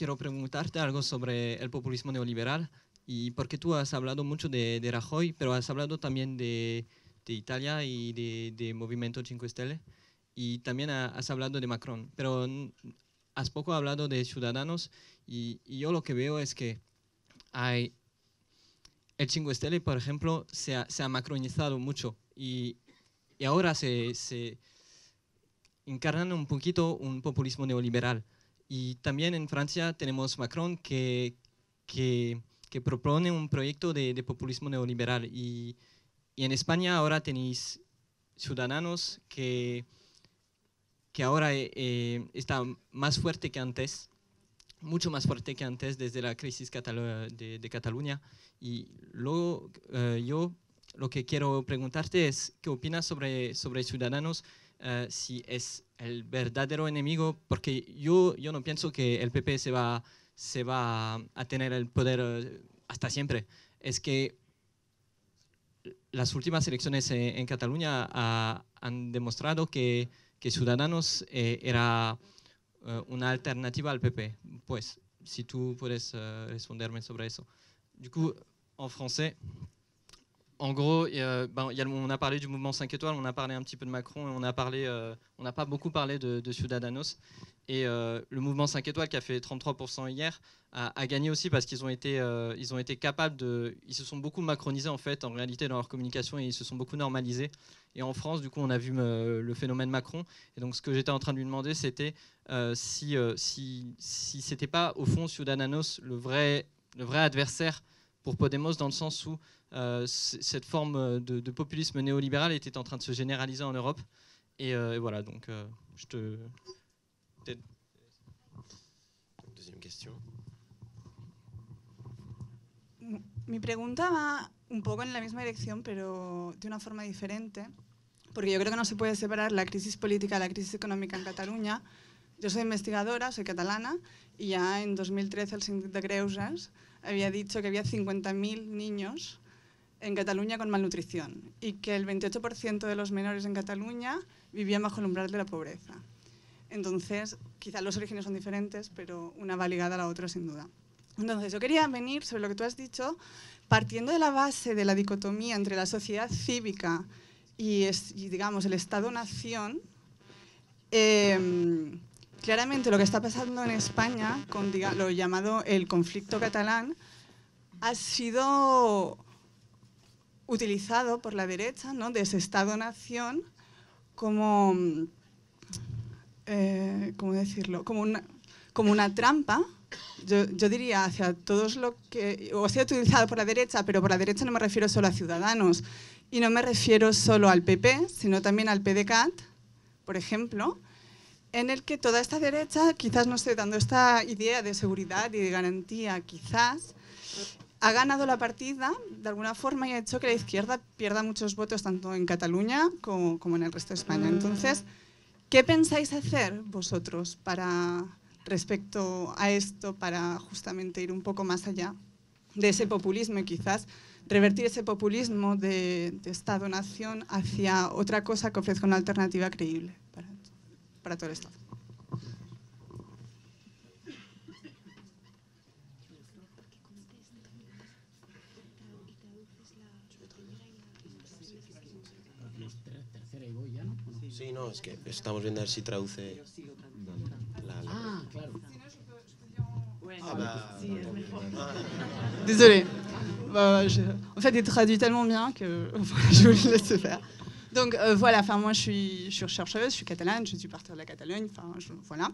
quiero preguntarte algo sobre el populismo neoliberal, y porque tú has hablado mucho de Rajoy, pero has hablado también de Italia y de Movimiento 5 Stelle, y también has hablado de Macron, pero has poco hablado de Ciudadanos, y yo lo que veo es que hay, el 5 Stelle, por ejemplo, se ha macronizado mucho, y ahora se encarnan un poquito un populismo neoliberal. Y también en Francia tenemos Macron que propone un proyecto de populismo neoliberal. Y en España ahora tenéis Ciudadanos que ahora está más fuerte que antes, mucho más fuerte que antes desde la crisis de Cataluña. Y luego yo lo que quiero preguntarte es, ¿qué opinas sobre Ciudadanos? Si es el verdadero enemigo, porque yo no pienso que el PP se va a tener el poder hasta siempre. Es que las últimas elecciones en Cataluña han demostrado que Ciudadanos era una alternativa al PP. Pues, si tú puedes responderme sobre eso. Du coup, en français, en gros, on a parlé du mouvement 5 étoiles, on a parlé un petit peu de Macron, et on n'a pas beaucoup parlé de Ciudadanos. Et le mouvement 5 étoiles qui a fait 33% hier a gagné aussi parce qu'ils ont été capables ils se sont beaucoup macronisés en fait en réalité dans leur communication, et ils se sont beaucoup normalisés. Et en France, du coup, on a vu le phénomène Macron. Et donc, ce que j'étais en train de lui demander, c'était si c'était pas au fond Ciudadanos le vrai adversaire pour Podemos, dans le sens où cette forme de populisme néolibéral était en train de se généraliser en Europe. Et voilà, donc je te... Deuxième question. Mi pregunta va un poco en la misma dirección, pero de una forma diferente, porque yo creo que no se puede separar la crisis política de la crisis económica en Cataluña. Yo soy investigadora, soy catalana, y ya en 2013 el Síndic de Greuges había dicho que había 50.000 niños en Cataluña con malnutrición y que el 28% de los menores en Cataluña vivían bajo el umbral de la pobreza. Entonces, quizás los orígenes son diferentes, pero una va ligada a la otra sin duda. Entonces, yo quería venir sobre lo que tú has dicho, partiendo de la base de la dicotomía entre la sociedad cívica y digamos, el Estado-nación. Claramente lo que está pasando en España, con lo llamado el conflicto catalán, ha sido utilizado por la derecha, ¿no?, de ese Estado-nación como, ¿cómo decirlo?, como una trampa, yo diría, hacia todos lo que... O ha sido utilizado por la derecha, pero por la derecha no me refiero solo a Ciudadanos, y no me refiero solo al PP, sino también al PDeCAT, por ejemplo, en el que toda esta derecha, quizás no esté dando esta idea de seguridad y de garantía, quizás, ha ganado la partida de alguna forma y ha hecho que la izquierda pierda muchos votos tanto en Cataluña como en el resto de España. Entonces, ¿qué pensáis hacer vosotros respecto a esto, para justamente ir un poco más allá de ese populismo y quizás revertir ese populismo de Estado-nación hacia otra cosa que ofrezca una alternativa creíble para todo el Estado? Sí, no, es que estamos viendo a ver si traduce Ah, claro. Désolée. En fait, il traduit tellement bien que je vous le laisse faire. Donc voilà, moi je suis chercheuse, je suis catalane, je suis partie de la Catalogne, voilà.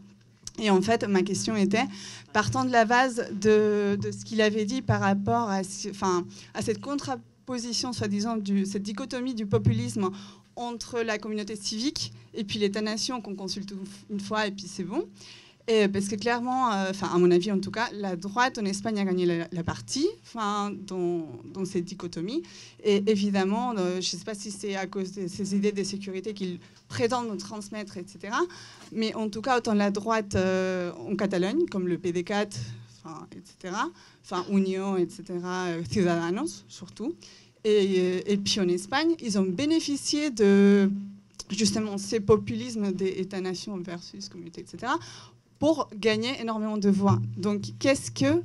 Et en fait, ma question était, partant de la base de ce qu'il avait dit par rapport à cette contraposition, soi-disant, cette dichotomie du populisme entre la communauté civique et puis l'État-nation qu'on consulte une fois et puis c'est bon. Et parce que clairement, à mon avis en tout cas, la droite en Espagne a gagné la partie dans cette dichotomie. Et évidemment, je ne sais pas si c'est à cause de ces idées de sécurité qu'ils prétendent nous transmettre, etc. Mais en tout cas, autant la droite en Catalogne, comme le PDeCAT, etc., Unió, etc., Ciudadanos surtout, et puis en Espagne, ils ont bénéficié de justement ces populismes des États-nations versus communautés, etc., pour gagner énormément de voix. Donc, qu'est-ce que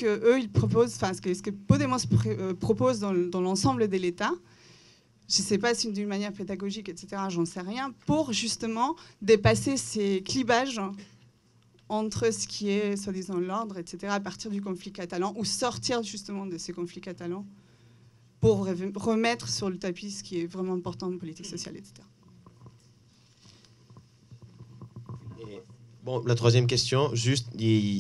eux ils proposent, enfin, ce que Podemos propose dans l'ensemble de l'État? Je ne sais pas si d'une manière pédagogique, etc., j'en sais rien, pour justement dépasser ces clivages entre ce qui est, soi-disant, l'ordre, etc., à partir du conflit catalan, ou sortir justement de ces conflits catalans pour remettre sur le tapis ce qui est vraiment important en politique sociale, etc. Bon, la troisième question, juste,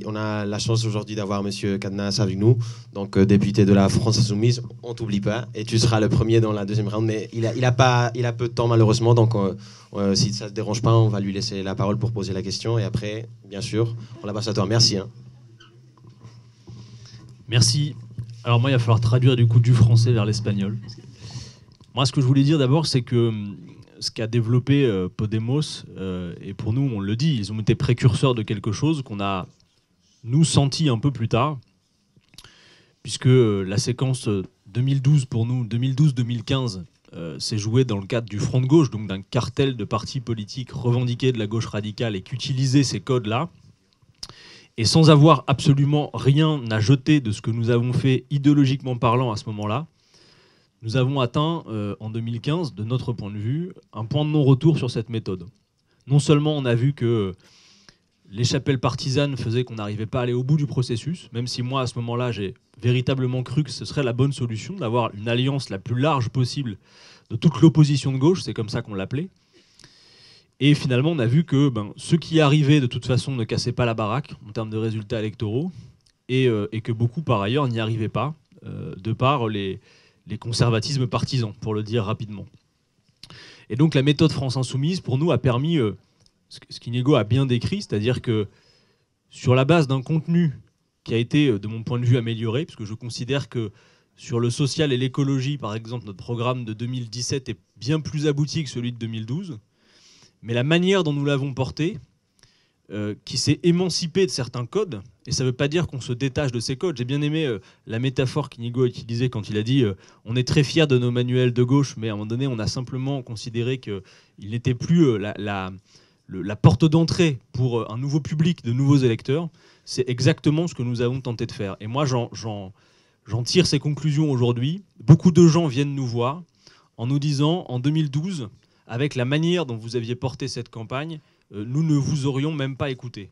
on a la chance aujourd'hui d'avoir M. Cadnas avec nous, donc député de la France Insoumise, on t'oublie pas, et tu seras le premier dans la deuxième round, mais il a peu de temps malheureusement, donc si ça ne te dérange pas, on va lui laisser la parole pour poser la question, et après, bien sûr, on la passe à toi. Merci. Hein. Merci. Alors moi, il va falloir traduire du coup du français vers l'espagnol. Moi, ce que je voulais dire d'abord, c'est que ce qu'a développé Podemos, et pour nous, on le dit, ils ont été précurseurs de quelque chose qu'on a, nous, senti un peu plus tard, puisque la séquence 2012, pour nous, 2012-2015, s'est jouée dans le cadre du Front de gauche, donc d'un cartel de partis politiques revendiqués de la gauche radicale et qui utilisaient ces codes-là. Et sans avoir absolument rien à jeter de ce que nous avons fait idéologiquement parlant à ce moment-là, nous avons atteint, en 2015, de notre point de vue, un point de non-retour sur cette méthode. Non seulement on a vu que les chapelles partisanes faisaient qu'on n'arrivait pas à aller au bout du processus, même si moi, à ce moment-là, j'ai véritablement cru que ce serait la bonne solution, d'avoir une alliance la plus large possible de toute l'opposition de gauche, c'est comme ça qu'on l'appelait. Et finalement, on a vu que ceux qui arrivaient, de toute façon, ne cassaient pas la baraque en termes de résultats électoraux, et que beaucoup, par ailleurs, n'y arrivaient pas, de par les conservatismes partisans, pour le dire rapidement. Et donc la méthode France Insoumise, pour nous, a permis ce qu'Inigo a bien décrit, c'est-à-dire que sur la base d'un contenu qui a été, de mon point de vue, amélioré, puisque je considère que sur le social et l'écologie, par exemple, notre programme de 2017 est bien plus abouti que celui de 2012, mais la manière dont nous l'avons porté, qui s'est émancipé de certains codes, et ça ne veut pas dire qu'on se détache de ces codes. J'ai bien aimé la métaphore qu'Inigo a utilisée quand il a dit on est très fiers de nos manuels de gauche, mais à un moment donné, on a simplement considéré qu'il n'était plus la porte d'entrée pour un nouveau public, de nouveaux électeurs. C'est exactement ce que nous avons tenté de faire. Et moi, j'en tire ces conclusions aujourd'hui. Beaucoup de gens viennent nous voir en nous disant, en 2012, avec la manière dont vous aviez porté cette campagne, nous ne vous aurions même pas écouté.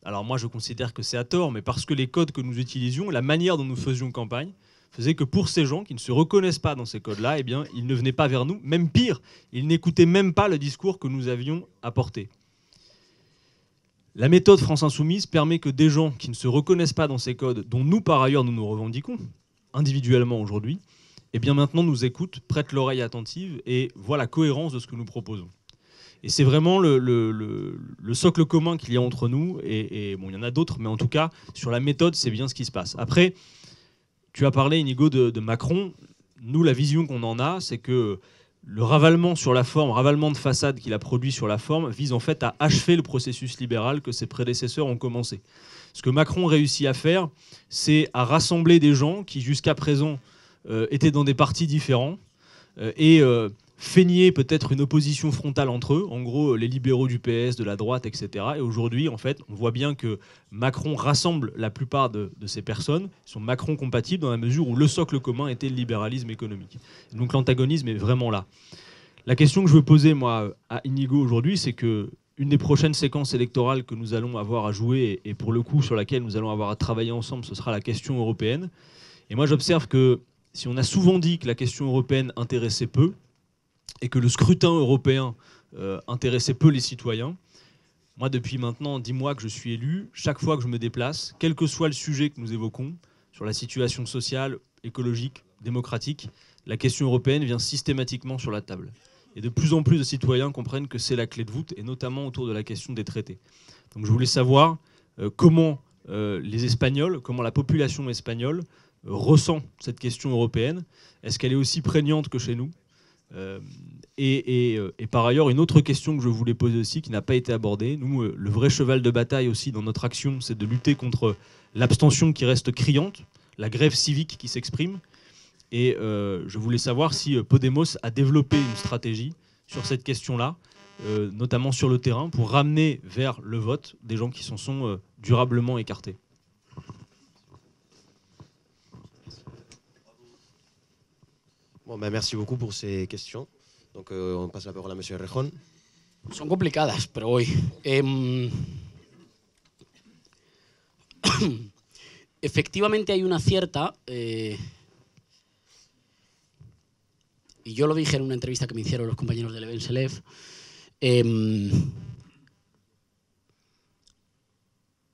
Alors moi, je considère que c'est à tort, mais parce que les codes que nous utilisions, la manière dont nous faisions campagne, faisait que pour ces gens qui ne se reconnaissent pas dans ces codes-là, eh bien, ils ne venaient pas vers nous. Même pire, ils n'écoutaient même pas le discours que nous avions apporté. La méthode France Insoumise permet que des gens qui ne se reconnaissent pas dans ces codes, dont nous, par ailleurs, nous nous revendiquons individuellement aujourd'hui, eh bien maintenant nous écoutent, prêtent l'oreille attentive et voient la cohérence de ce que nous proposons. Et c'est vraiment le socle commun qu'il y a entre nous. Et bon, il y en a d'autres, mais en tout cas, sur la méthode, c'est bien ce qui se passe. Après, tu as parlé, Inigo, de Macron. Nous, la vision qu'on en a, c'est que le ravalement sur la forme, ravalement de façade qu'il a produit sur la forme, vise en fait à achever le processus libéral que ses prédécesseurs ont commencé. Ce que Macron réussit à faire, c'est à rassembler des gens qui, jusqu'à présent, étaient dans des partis différents et feignaient peut-être une opposition frontale entre eux, en gros les libéraux du PS, de la droite, etc. Et aujourd'hui, en fait, on voit bien que Macron rassemble la plupart de ces personnes, ils sont Macron compatibles dans la mesure où le socle commun était le libéralisme économique. Et donc l'antagonisme est vraiment là. La question que je veux poser, moi, à Inigo aujourd'hui, c'est que une des prochaines séquences électorales que nous allons avoir à jouer, et pour le coup sur laquelle nous allons avoir à travailler ensemble, ce sera la question européenne. Et moi, j'observe que si on a souvent dit que la question européenne intéressait peu, et que le scrutin européen intéressait peu les citoyens, moi, depuis maintenant 10 mois que je suis élu, chaque fois que je me déplace, quel que soit le sujet que nous évoquons, sur la situation sociale, écologique, démocratique, la question européenne vient systématiquement sur la table. Et de plus en plus de citoyens comprennent que c'est la clé de voûte, et notamment autour de la question des traités. Donc je voulais savoir comment les Espagnols, comment la population espagnole ressent cette question européenne. Est-ce qu'elle est aussi prégnante que chez nous ? Et par ailleurs, une autre question que je voulais poser aussi, qui n'a pas été abordée. Nous, le vrai cheval de bataille aussi dans notre action, c'est de lutter contre l'abstention qui reste criante, la grève civique qui s'exprime. Et je voulais savoir si Podemos a développé une stratégie sur cette question-là, notamment sur le terrain, pour ramener vers le vote des gens qui s'en sont durablement écartés. Bon, ben, merci beaucoup pour ces questions. Donc, on passe la parole à Monsieur Errejón. Son complicadas, pero voy. Efectivamente hay una cierta, y yo lo dije en una entrevista que me hicieron los compañeros de Leven Selev,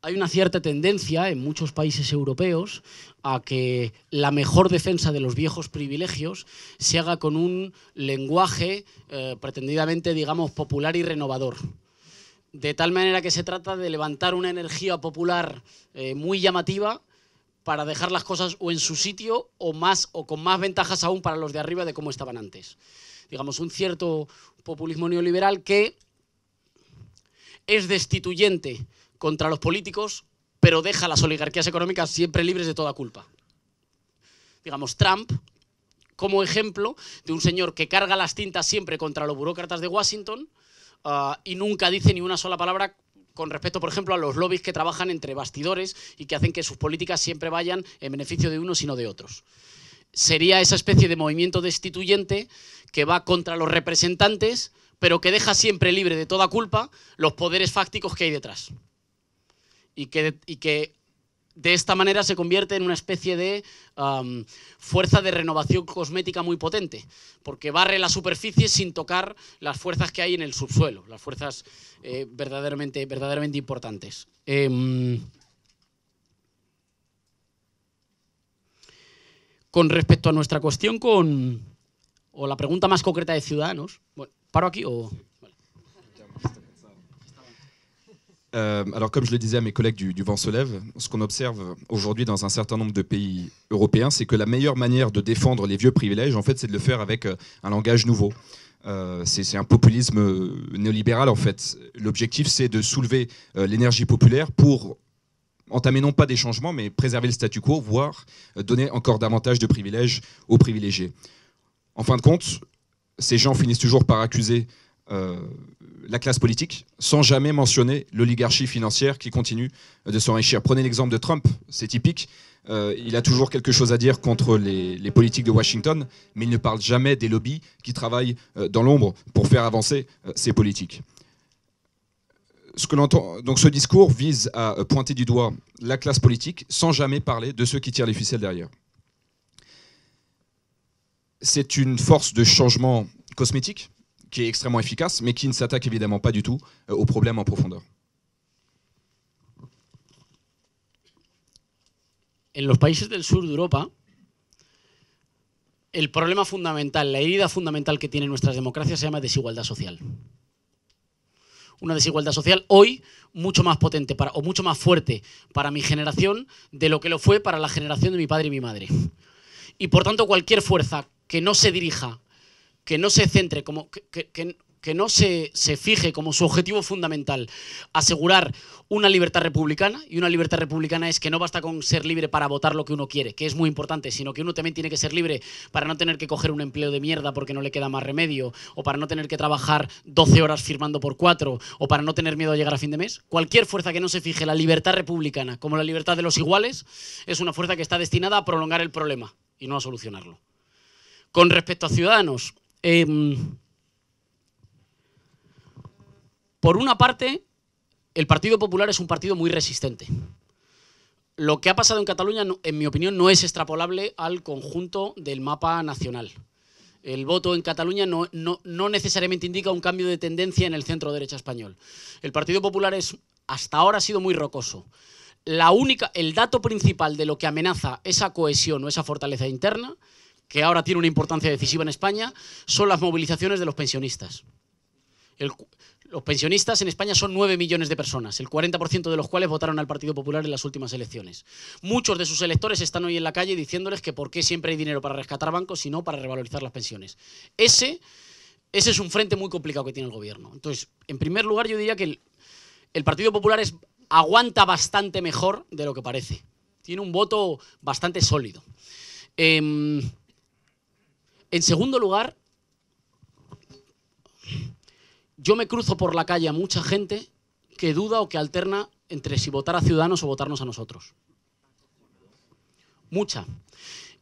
hay una cierta tendencia en muchos países europeos a que la mejor defensa de los viejos privilegios se haga con un lenguaje pretendidamente, digamos, popular y renovador. De tal manera que se trata de levantar una energía popular muy llamativa para dejar las cosas o en su sitio o con más ventajas aún para los de arriba de cómo estaban antes. Digamos, un cierto populismo neoliberal que es destituyente contra los políticos, pero deja a las oligarquías económicas siempre libres de toda culpa. Digamos, Trump, como ejemplo de un señor que carga las tintas siempre contra los burócratas de Washington y nunca dice ni una sola palabra con respecto, por ejemplo, a los lobbies que trabajan entre bastidores y que hacen que sus políticas siempre vayan en beneficio de unos y no de otros. Sería esa especie de movimiento destituyente que va contra los representantes, pero que deja siempre libre de toda culpa los poderes fácticos que hay detrás. Y que de esta manera se convierte en una especie de fuerza de renovación cosmética muy potente, porque barre la superficie sin tocar las fuerzas que hay en el subsuelo, las fuerzas verdaderamente importantes. Con respecto a nuestra cuestión o la pregunta más concreta de Ciudadanos, bueno, ¿paro aquí o...? Alors comme je le disais à mes collègues du Vent se lève, ce qu'on observe aujourd'hui dans un certain nombre de pays européens, c'est que la meilleure manière de défendre les vieux privilèges, en fait, c'est de le faire avec un langage nouveau. C'est un populisme néolibéral, en fait. L'objectif, c'est de soulever l'énergie populaire pour entamer non pas des changements, mais préserver le statu quo, voire donner encore davantage de privilèges aux privilégiés. En fin de compte, ces gens finissent toujours par accuser la classe politique, sans jamais mentionner l'oligarchie financière qui continue de s'enrichir. Prenez l'exemple de Trump, c'est typique. Il a toujours quelque chose à dire contre les politiques de Washington, mais il ne parle jamais des lobbies qui travaillent dans l'ombre pour faire avancer ces politiques. Donc ce discours vise à pointer du doigt la classe politique sans jamais parler de ceux qui tirent les ficelles derrière. C'est une force de changement cosmétique qui est extrêmement efficace, mais qui ne s'attaque évidemment pas du tout aux problèmes en profondeur. En los países del sur de Europa, el problema fundamental, la herida fundamental que tienen nuestras democracias se llama desigualdad social. Una desigualdad social hoy mucho más potente o mucho más fuerte para mi generación de lo que lo fue para la generación de mi padre y mi madre. Y por tanto cualquier fuerza que no se dirija, que no se centre, que no se fije como su objetivo fundamental asegurar una libertad republicana, y una libertad republicana es que no basta con ser libre para votar lo que uno quiere, que es muy importante, sino que uno también tiene que ser libre para no tener que coger un empleo de mierda porque no le queda más remedio, o para no tener que trabajar 12 horas firmando por 4, o para no tener miedo a llegar a fin de mes. Cualquier fuerza que no se fije la libertad republicana como la libertad de los iguales es una fuerza que está destinada a prolongar el problema y no a solucionarlo. Con respecto a Ciudadanos, por una parte, el Partido Popular es un partido muy resistente. Lo que ha pasado en Cataluña, en mi opinión, no es extrapolable al conjunto del mapa nacional. El voto en Cataluña no necesariamente indica un cambio de tendencia en el centro-derecha español. El Partido Popular hasta ahora ha sido muy rocoso. El dato principal de lo que amenaza esa cohesión o esa fortaleza interna, que ahora tiene una importancia decisiva en España, son las movilizaciones de los pensionistas. Los pensionistas en España son 9 millones de personas, el 40% de los cuales votaron al Partido Popular en las últimas elecciones. Muchos de sus electores están hoy en la calle diciéndoles que por qué siempre hay dinero para rescatar bancos y no para revalorizar las pensiones. Ese es un frente muy complicado que tiene el gobierno. Entonces, en primer lugar, yo diría que el Partido Popular aguanta bastante mejor de lo que parece. Tiene un voto bastante sólido. En segundo lugar, yo me cruzo por la calle a mucha gente que duda o que alterna entre si votar a Ciudadanos o votarnos a nosotros. Mucha.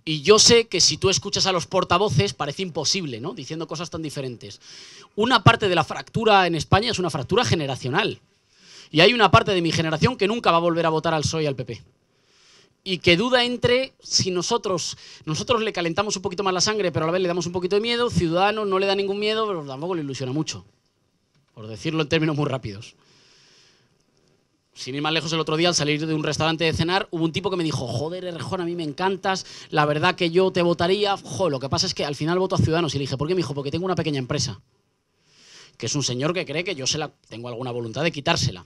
Y yo sé que si tú escuchas a los portavoces parece imposible, ¿no? Diciendo cosas tan diferentes. Una parte de la fractura en España es una fractura generacional. Y hay una parte de mi generación que nunca va a volver a votar al PSOE y al PP. Y que duda entre si nosotros le calentamos un poquito más la sangre, pero a la vez le damos un poquito de miedo. Ciudadanos no le da ningún miedo, pero tampoco le ilusiona mucho. Por decirlo en términos muy rápidos. Sin ir más lejos, el otro día al salir de un restaurante de cenar, hubo un tipo que me dijo: joder, Errejón, a mí me encantas, la verdad que yo te votaría. Joder, lo que pasa es que al final voto a Ciudadanos. Y le dije: ¿por qué? Me dijo: porque tengo una pequeña empresa. Que es un señor que cree que yo tengo alguna voluntad de quitársela.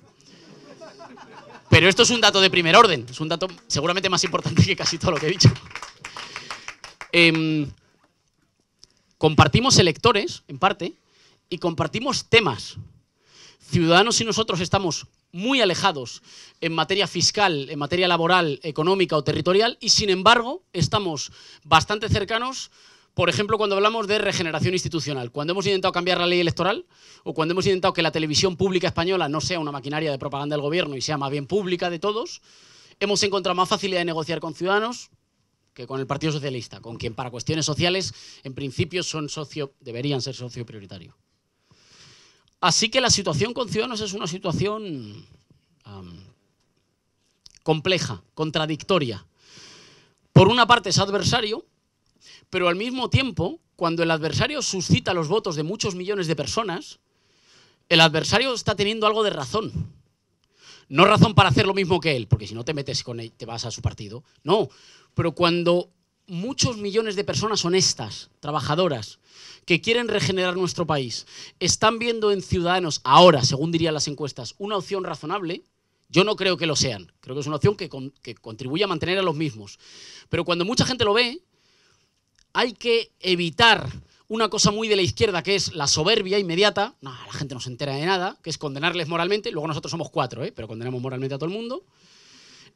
Pero esto es un dato de primer orden, es un dato seguramente más importante que casi todo lo que he dicho. Compartimos electores, en parte, y compartimos temas. Ciudadanos y nosotros estamos muy alejados en materia fiscal, en materia laboral, económica o territorial, y sin embargo estamos bastante cercanos, por ejemplo, cuando hablamos de regeneración institucional. Cuando hemos intentado cambiar la ley electoral o cuando hemos intentado que la televisión pública española no sea una maquinaria de propaganda del gobierno y sea más bien pública de todos, hemos encontrado más facilidad de negociar con Ciudadanos que con el Partido Socialista, con quien para cuestiones sociales en principio deberían ser socio prioritario. Así que la situación con Ciudadanos es una situación compleja, contradictoria. Por una parte es adversario, pero al mismo tiempo, cuando el adversario suscita los votos de muchos millones de personas, el adversario está teniendo algo de razón. No razón para hacer lo mismo que él, porque si no te metes con él, te vas a su partido. No, pero cuando muchos millones de personas honestas, trabajadoras, que quieren regenerar nuestro país, están viendo en Ciudadanos, ahora, según dirían las encuestas, una opción razonable, yo no creo que lo sean. Creo que es una opción que contribuye a mantener a los mismos. Pero cuando mucha gente lo ve, hay que evitar una cosa muy de la izquierda, que es la soberbia inmediata. No, la gente no se entera de nada, que es condenarles moralmente. Luego nosotros somos 4, pero condenamos moralmente a todo el mundo.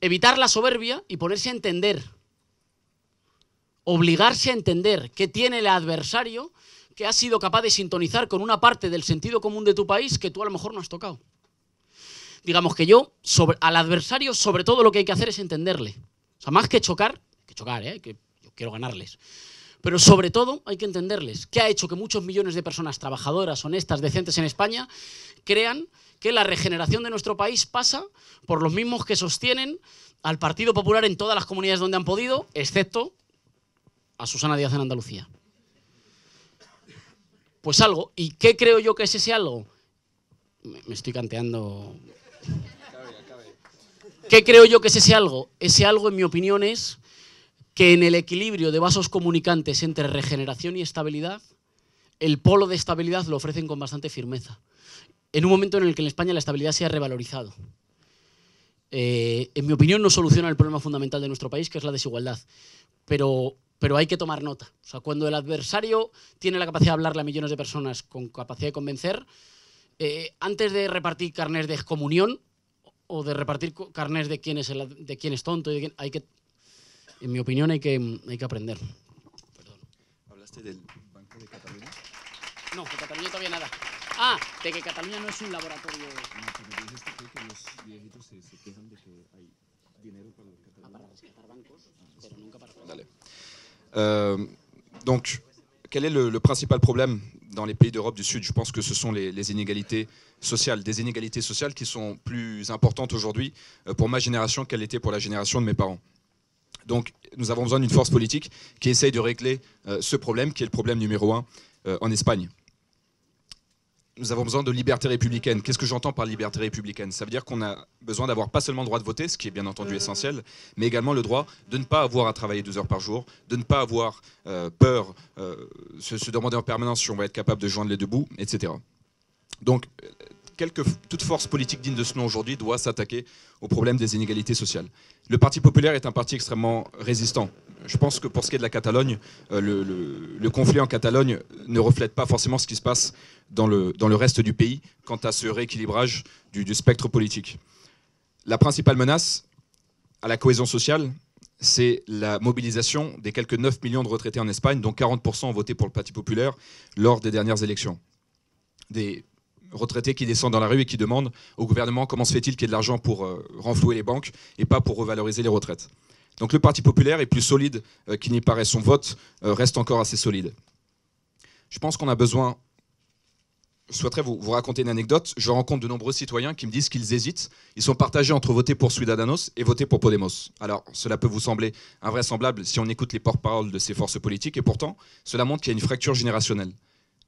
Evitar la soberbia y ponerse a entender. Obligarse a entender qué tiene el adversario que ha sido capaz de sintonizar con una parte del sentido común de tu país que tú a lo mejor no has tocado. Digamos que al adversario, sobre todo lo que hay que hacer es entenderle. O sea, más que chocar, que yo quiero ganarles. Pero sobre todo hay que entenderles. ¿Qué ha hecho que muchos millones de personas trabajadoras, honestas, decentes en España crean que la regeneración de nuestro país pasa por los mismos que sostienen al Partido Popular en todas las comunidades donde han podido, excepto a Susana Díaz en Andalucía? Pues algo. ¿Y qué creo yo que es ese algo? Me estoy canteando. ¿Qué creo yo que es ese algo? Ese algo, en mi opinión, es que en el equilibrio de vasos comunicantes entre regeneración y estabilidad, el polo de estabilidad lo ofrecen con bastante firmeza. En un momento en el que en España la estabilidad se ha revalorizado. En mi opinión no soluciona el problema fundamental de nuestro país, que es la desigualdad. Pero hay que tomar nota. O sea, cuando el adversario tiene la capacidad de hablarle a millones de personas con capacidad de convencer, antes de repartir carnés de excomunión o de repartir carnés de quién es tonto, en mi opinión hay que aprender. Perdón. ¿Hablaste del Banco de Cataluña? No, de Cataluña todavía nada. Ah, de que Cataluña no es un laboratorio. No, pero dijiste que los viejitos se quejan de que hay dinero para los catalanes. Para rescatar bancos, pero nunca para... Dale. Donc, quel est le principal problème dans les pays d'Europe du Sud? Je pense que ce sont les inégalités sociales, des inégalités sociales qui sont plus importantes aujourd'hui pour ma génération qu'elles étaient pour la génération de mes parents. Donc, nous avons besoin d'une force politique qui essaye de régler ce problème, qui est le problème numéro 1 en Espagne. Nous avons besoin de liberté républicaine. Qu'est-ce que j'entends par liberté républicaine? Ça veut dire qu'on a besoin d'avoir pas seulement le droit de voter, ce qui est bien entendu essentiel, mais également le droit de ne pas avoir à travailler 12 heures par jour, de ne pas avoir peur, se demander en permanence si on va être capable de joindre les deux bouts, etc. Donc, toute force politique digne de ce nom aujourd'hui doit s'attaquer au problème des inégalités sociales. Le Parti populaire est un parti extrêmement résistant. Je pense que pour ce qui est de la Catalogne, le conflit en Catalogne ne reflète pas forcément ce qui se passe dans le reste du pays quant à ce rééquilibrage du spectre politique. La principale menace à la cohésion sociale, c'est la mobilisation des quelques 9 millions de retraités en Espagne, dont 40% ont voté pour le Parti populaire lors des dernières élections. Des retraités qui descendent dans la rue et qui demandent au gouvernement comment se fait-il qu'il y ait de l'argent pour renflouer les banques et pas pour revaloriser les retraites. Donc le Parti populaire est plus solide qu'il n'y paraît, son vote reste encore assez solide. Je pense qu'on a besoin... Je souhaiterais vous raconter une anecdote. Je rencontre de nombreux citoyens qui me disent qu'ils hésitent. Ils sont partagés entre voter pour Ciudadanos et voter pour Podemos. Alors, cela peut vous sembler invraisemblable si on écoute les porte-paroles de ces forces politiques, et pourtant, cela montre qu'il y a une fracture générationnelle.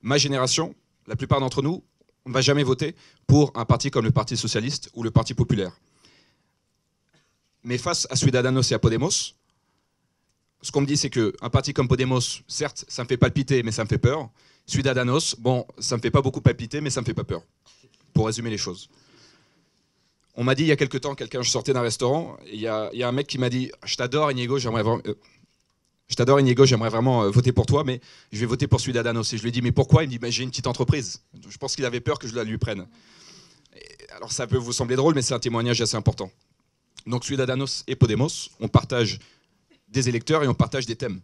Ma génération, la plupart d'entre nous, on ne va jamais voter pour un parti comme le Parti Socialiste ou le Parti Populaire. Mais face à Ciudadanos et à Podemos, ce qu'on me dit, c'est qu'un parti comme Podemos, certes, ça me fait palpiter, mais ça me fait peur. Ciudadanos, bon, ça me fait pas beaucoup palpiter, mais ça me fait pas peur, pour résumer les choses. On m'a dit il y a quelque temps, je sortais d'un restaurant, et il y a un mec qui m'a dit « Je t'adore, Inigo, j'aimerais vraiment voter pour toi, mais je vais voter pour Ciudadanos. » Et je lui ai dit « Mais pourquoi ?» Il me dit bah, « J'ai une petite entreprise. » Je pense qu'il avait peur que je la lui prenne. Alors ça peut vous sembler drôle, mais c'est un témoignage assez important. Donc Ciudadanos et Podemos, on partage des électeurs et on partage des thèmes.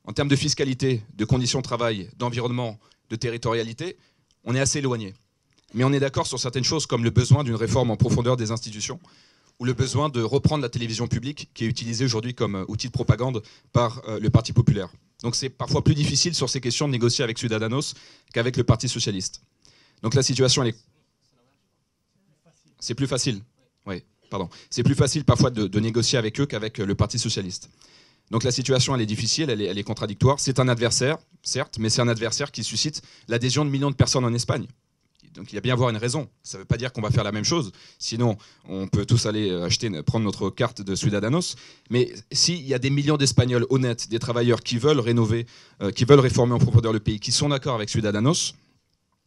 En termes de fiscalité, de conditions de travail, d'environnement, de territorialité, on est assez éloigné. Mais on est d'accord sur certaines choses comme le besoin d'une réforme en profondeur des institutions ou le besoin de reprendre la télévision publique qui est utilisée aujourd'hui comme outil de propagande par le Parti populaire. Donc c'est parfois plus difficile sur ces questions de négocier avec Ciudadanos qu'avec le Parti socialiste. Donc la situation, elle est... C'est plus facile. Oui, pardon. C'est plus facile parfois de négocier avec eux qu'avec le Parti socialiste. Donc la situation, elle est difficile, elle est contradictoire. C'est un adversaire, certes, mais c'est un adversaire qui suscite l'adhésion de millions de personnes en Espagne. Donc il y a bien à avoir une raison. Ça ne veut pas dire qu'on va faire la même chose. Sinon, on peut tous aller prendre notre carte de Ciudadanos. Mais s'il y a des millions d'Espagnols honnêtes, des travailleurs qui veulent rénover, qui veulent réformer en profondeur le pays, qui sont d'accord avec Ciudadanos,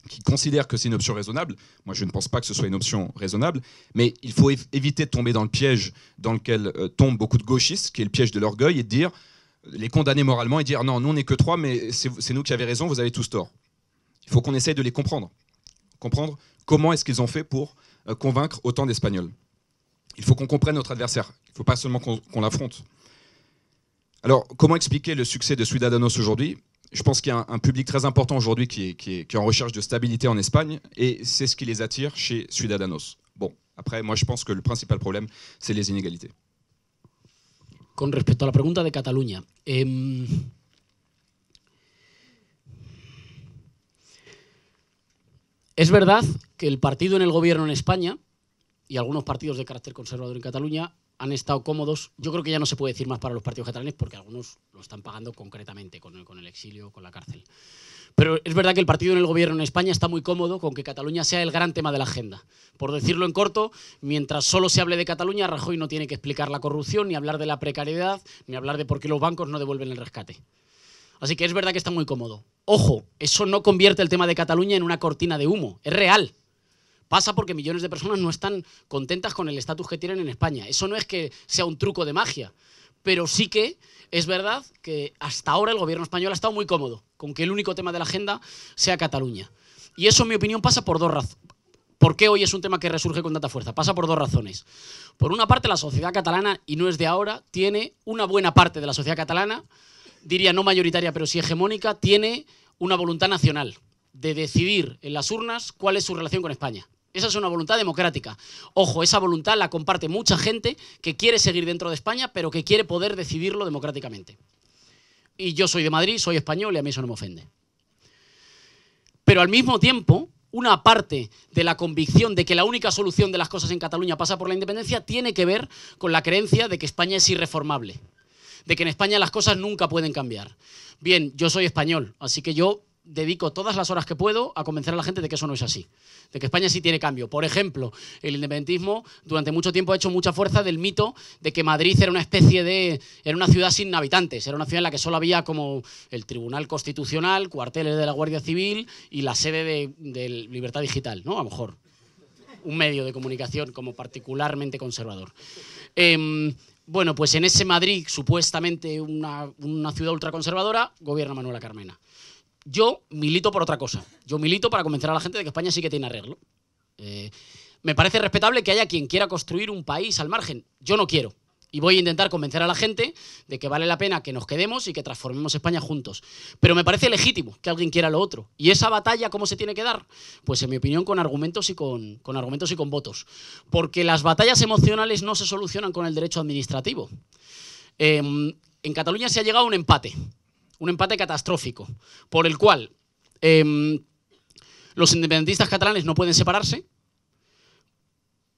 qui considèrent que c'est une option raisonnable. Moi, je ne pense pas que ce soit une option raisonnable, mais il faut éviter de tomber dans le piège dans lequel tombent beaucoup de gauchistes, qui est le piège de l'orgueil, et de dire, les condamner moralement et dire non, nous on n'est que 3, mais c'est nous qui avons raison, vous avez tous tort. Il faut qu'on essaye de les comprendre. Comprendre comment est-ce qu'ils ont fait pour convaincre autant d'Espagnols. Il faut qu'on comprenne notre adversaire. Il ne faut pas seulement qu'on l'affronte. Alors, comment expliquer le succès de Ciudadanos aujourd'hui ? Je pense qu'il y a un public très important aujourd'hui qui est en recherche de stabilité en Espagne, et c'est ce qui les attire chez Ciudadanos. Bon, après, moi je pense que le principal problème, c'est les inégalités. Con respecto a la pregunta de Cataluña, es verdad que el partido en el gobierno en España y algunos partidos de carácter conservador en Cataluña han estado cómodos. Yo creo que ya no se puede decir más para los partidos catalanes porque algunos lo están pagando concretamente con el exilio, con la cárcel. Pero es verdad que el partido en el gobierno en España está muy cómodo con que Cataluña sea el gran tema de la agenda. Por decirlo en corto, mientras solo se hable de Cataluña, Rajoy no tiene que explicar la corrupción, ni hablar de la precariedad, ni hablar de por qué los bancos no devuelven el rescate. Así que es verdad que está muy cómodo. Ojo, eso no convierte el tema de Cataluña en una cortina de humo. Es real. Pasa porque millones de personas no están contentas con el estatus que tienen en España. Eso no es que sea un truco de magia, pero sí que es verdad que hasta ahora el gobierno español ha estado muy cómodo con que el único tema de la agenda sea Cataluña. Y eso, en mi opinión, pasa por dos razones. ¿Por qué hoy es un tema que resurge con tanta fuerza? Pasa por dos razones. Por una parte, la sociedad catalana, y no es de ahora, tiene una buena parte de la sociedad catalana, diría no mayoritaria, pero sí hegemónica, tiene una voluntad nacional de decidir en las urnas cuál es su relación con España. Esa es una voluntad democrática. Ojo, esa voluntad la comparte mucha gente que quiere seguir dentro de España, pero que quiere poder decidirlo democráticamente. Y yo soy de Madrid, soy español y a mí eso no me ofende. Pero al mismo tiempo, una parte de la convicción de que la única solución de las cosas en Cataluña pasa por la independencia tiene que ver con la creencia de que España es irreformable, de que en España las cosas nunca pueden cambiar. Bien, yo soy español, así que yo dedico todas las horas que puedo a convencer a la gente de que eso no es así, de que España sí tiene cambio. Por ejemplo, el independentismo durante mucho tiempo ha hecho mucha fuerza del mito de que Madrid era una especie de... era una ciudad sin habitantes, era una ciudad en la que solo había como el Tribunal Constitucional, cuarteles de la Guardia Civil y la sede de Libertad Digital, ¿no? A lo mejor un medio de comunicación como particularmente conservador. Bueno, pues en ese Madrid, supuestamente una ciudad ultraconservadora, gobierna Manuela Carmena. Yo milito por otra cosa. Yo milito para convencer a la gente de que España sí que tiene arreglo. Me parece respetable que haya quien quiera construir un país al margen. Yo no quiero. Y voy a intentar convencer a la gente de que vale la pena que nos quedemos y que transformemos España juntos. Pero me parece legítimo que alguien quiera lo otro. ¿Y esa batalla cómo se tiene que dar? Pues en mi opinión con argumentos y con votos. Porque las batallas emocionales no se solucionan con el derecho administrativo. En Cataluña se ha llegado a un empate catastrófico, por el cual los independentistas catalanes no pueden separarse,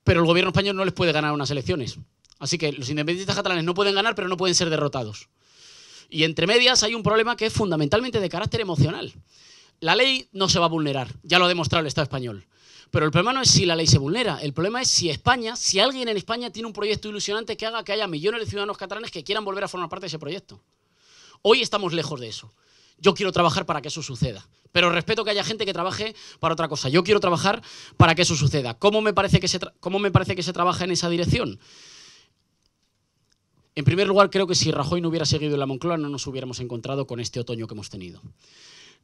pero el gobierno español no les puede ganar unas elecciones. Así que los independentistas catalanes no pueden ganar, pero no pueden ser derrotados. Y entre medias hay un problema que es fundamentalmente de carácter emocional. La ley no se va a vulnerar, ya lo ha demostrado el Estado español. Pero el problema no es si la ley se vulnera, el problema es si alguien en España tiene un proyecto ilusionante que haga que haya millones de ciudadanos catalanes que quieran volver a formar parte de ese proyecto. Hoy estamos lejos de eso. Yo quiero trabajar para que eso suceda, pero respeto que haya gente que trabaje para otra cosa. Yo quiero trabajar para que eso suceda. ¿Cómo me parece que se trabaja en esa dirección? En primer lugar, creo que si Rajoy no hubiera seguido en la Moncloa no nos hubiéramos encontrado con este otoño que hemos tenido.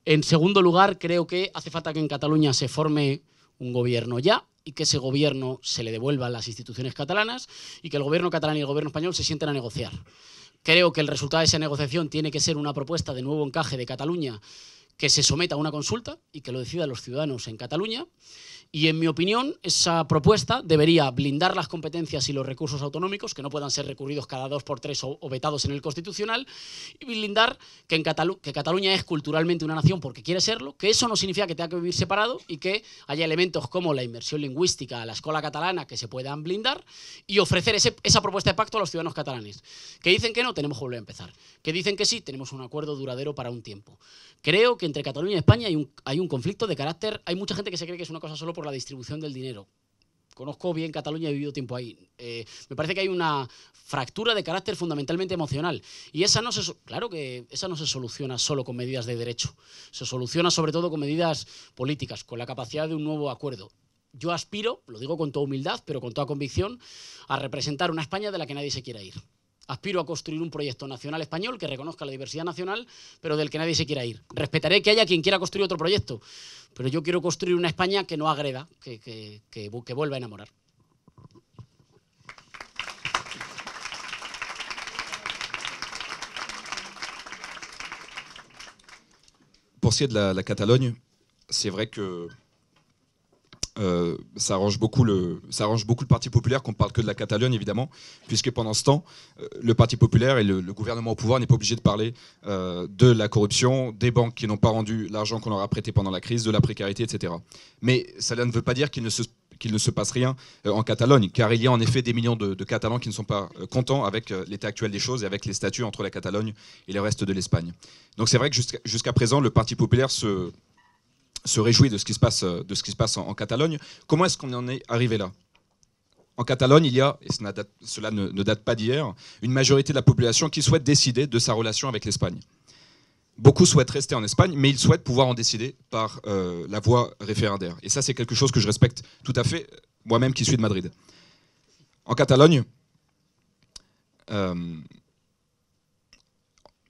En segundo lugar, creo que hace falta que en Cataluña se forme un gobierno ya y que ese gobierno se le devuelva a las instituciones catalanas y que el gobierno catalán y el gobierno español se sienten a negociar. Creo que el resultado de esa negociación tiene que ser una propuesta de nuevo encaje de Cataluña que se someta a una consulta y que lo decidan los ciudadanos en Cataluña. Y en mi opinión, esa propuesta debería blindar las competencias y los recursos autonómicos, que no puedan ser recurridos cada 2 por 3 o vetados en el Constitucional, y blindar que Cataluña es culturalmente una nación porque quiere serlo, que eso no significa que tenga que vivir separado y que haya elementos como la inmersión lingüística a la escuela catalana que se puedan blindar y ofrecer esa propuesta de pacto a los ciudadanos catalanes. Que dicen que no, tenemos que volver a empezar. Que dicen que sí, tenemos un acuerdo duradero para un tiempo. Creo que entre Cataluña y España hay un conflicto de carácter. Hay mucha gente que se cree que es una cosa solo por la distribución del dinero. Conozco bien Cataluña, he vivido tiempo ahí. Me parece que hay una fractura de carácter fundamentalmente emocional. Y claro que esa no se soluciona solo con medidas de derecho. Se soluciona sobre todo con medidas políticas, con la capacidad de un nuevo acuerdo. Yo aspiro, lo digo con toda humildad, pero con toda convicción, a representar una España de la que nadie se quiera ir. Aspiro a construir un proyecto nacional español que reconozca la diversidad nacional, pero del que nadie se quiera ir. Respetaré que haya quien quiera construir otro proyecto, pero yo quiero construir una España que no agreda, que vuelva a enamorar. Pour ce qui est de la Catalogne, c'est vrai que ça arrange beaucoup le Parti populaire qu'on parle que de la Catalogne, évidemment, puisque pendant ce temps, le Parti populaire et le gouvernement au pouvoir n'est pas obligé de parler de la corruption, des banques qui n'ont pas rendu l'argent qu'on leur a prêté pendant la crise, de la précarité, etc. Mais cela ne veut pas dire qu'il ne se passe rien en Catalogne, car il y a en effet des millions de Catalans qui ne sont pas contents avec l'état actuel des choses et avec les statuts entre la Catalogne et le reste de l'Espagne. Donc c'est vrai que jusqu'à présent, le Parti populaire se réjouit de ce qui se passe en Catalogne. Comment est-ce qu'on en est arrivé là? En Catalogne, il y a, et cela ne date pas d'hier, une majorité de la population qui souhaite décider de sa relation avec l'Espagne. Beaucoup souhaitent rester en Espagne, mais ils souhaitent pouvoir en décider par la voie référendaire. Et ça, c'est quelque chose que je respecte tout à fait, moi-même qui suis de Madrid. En Catalogne, il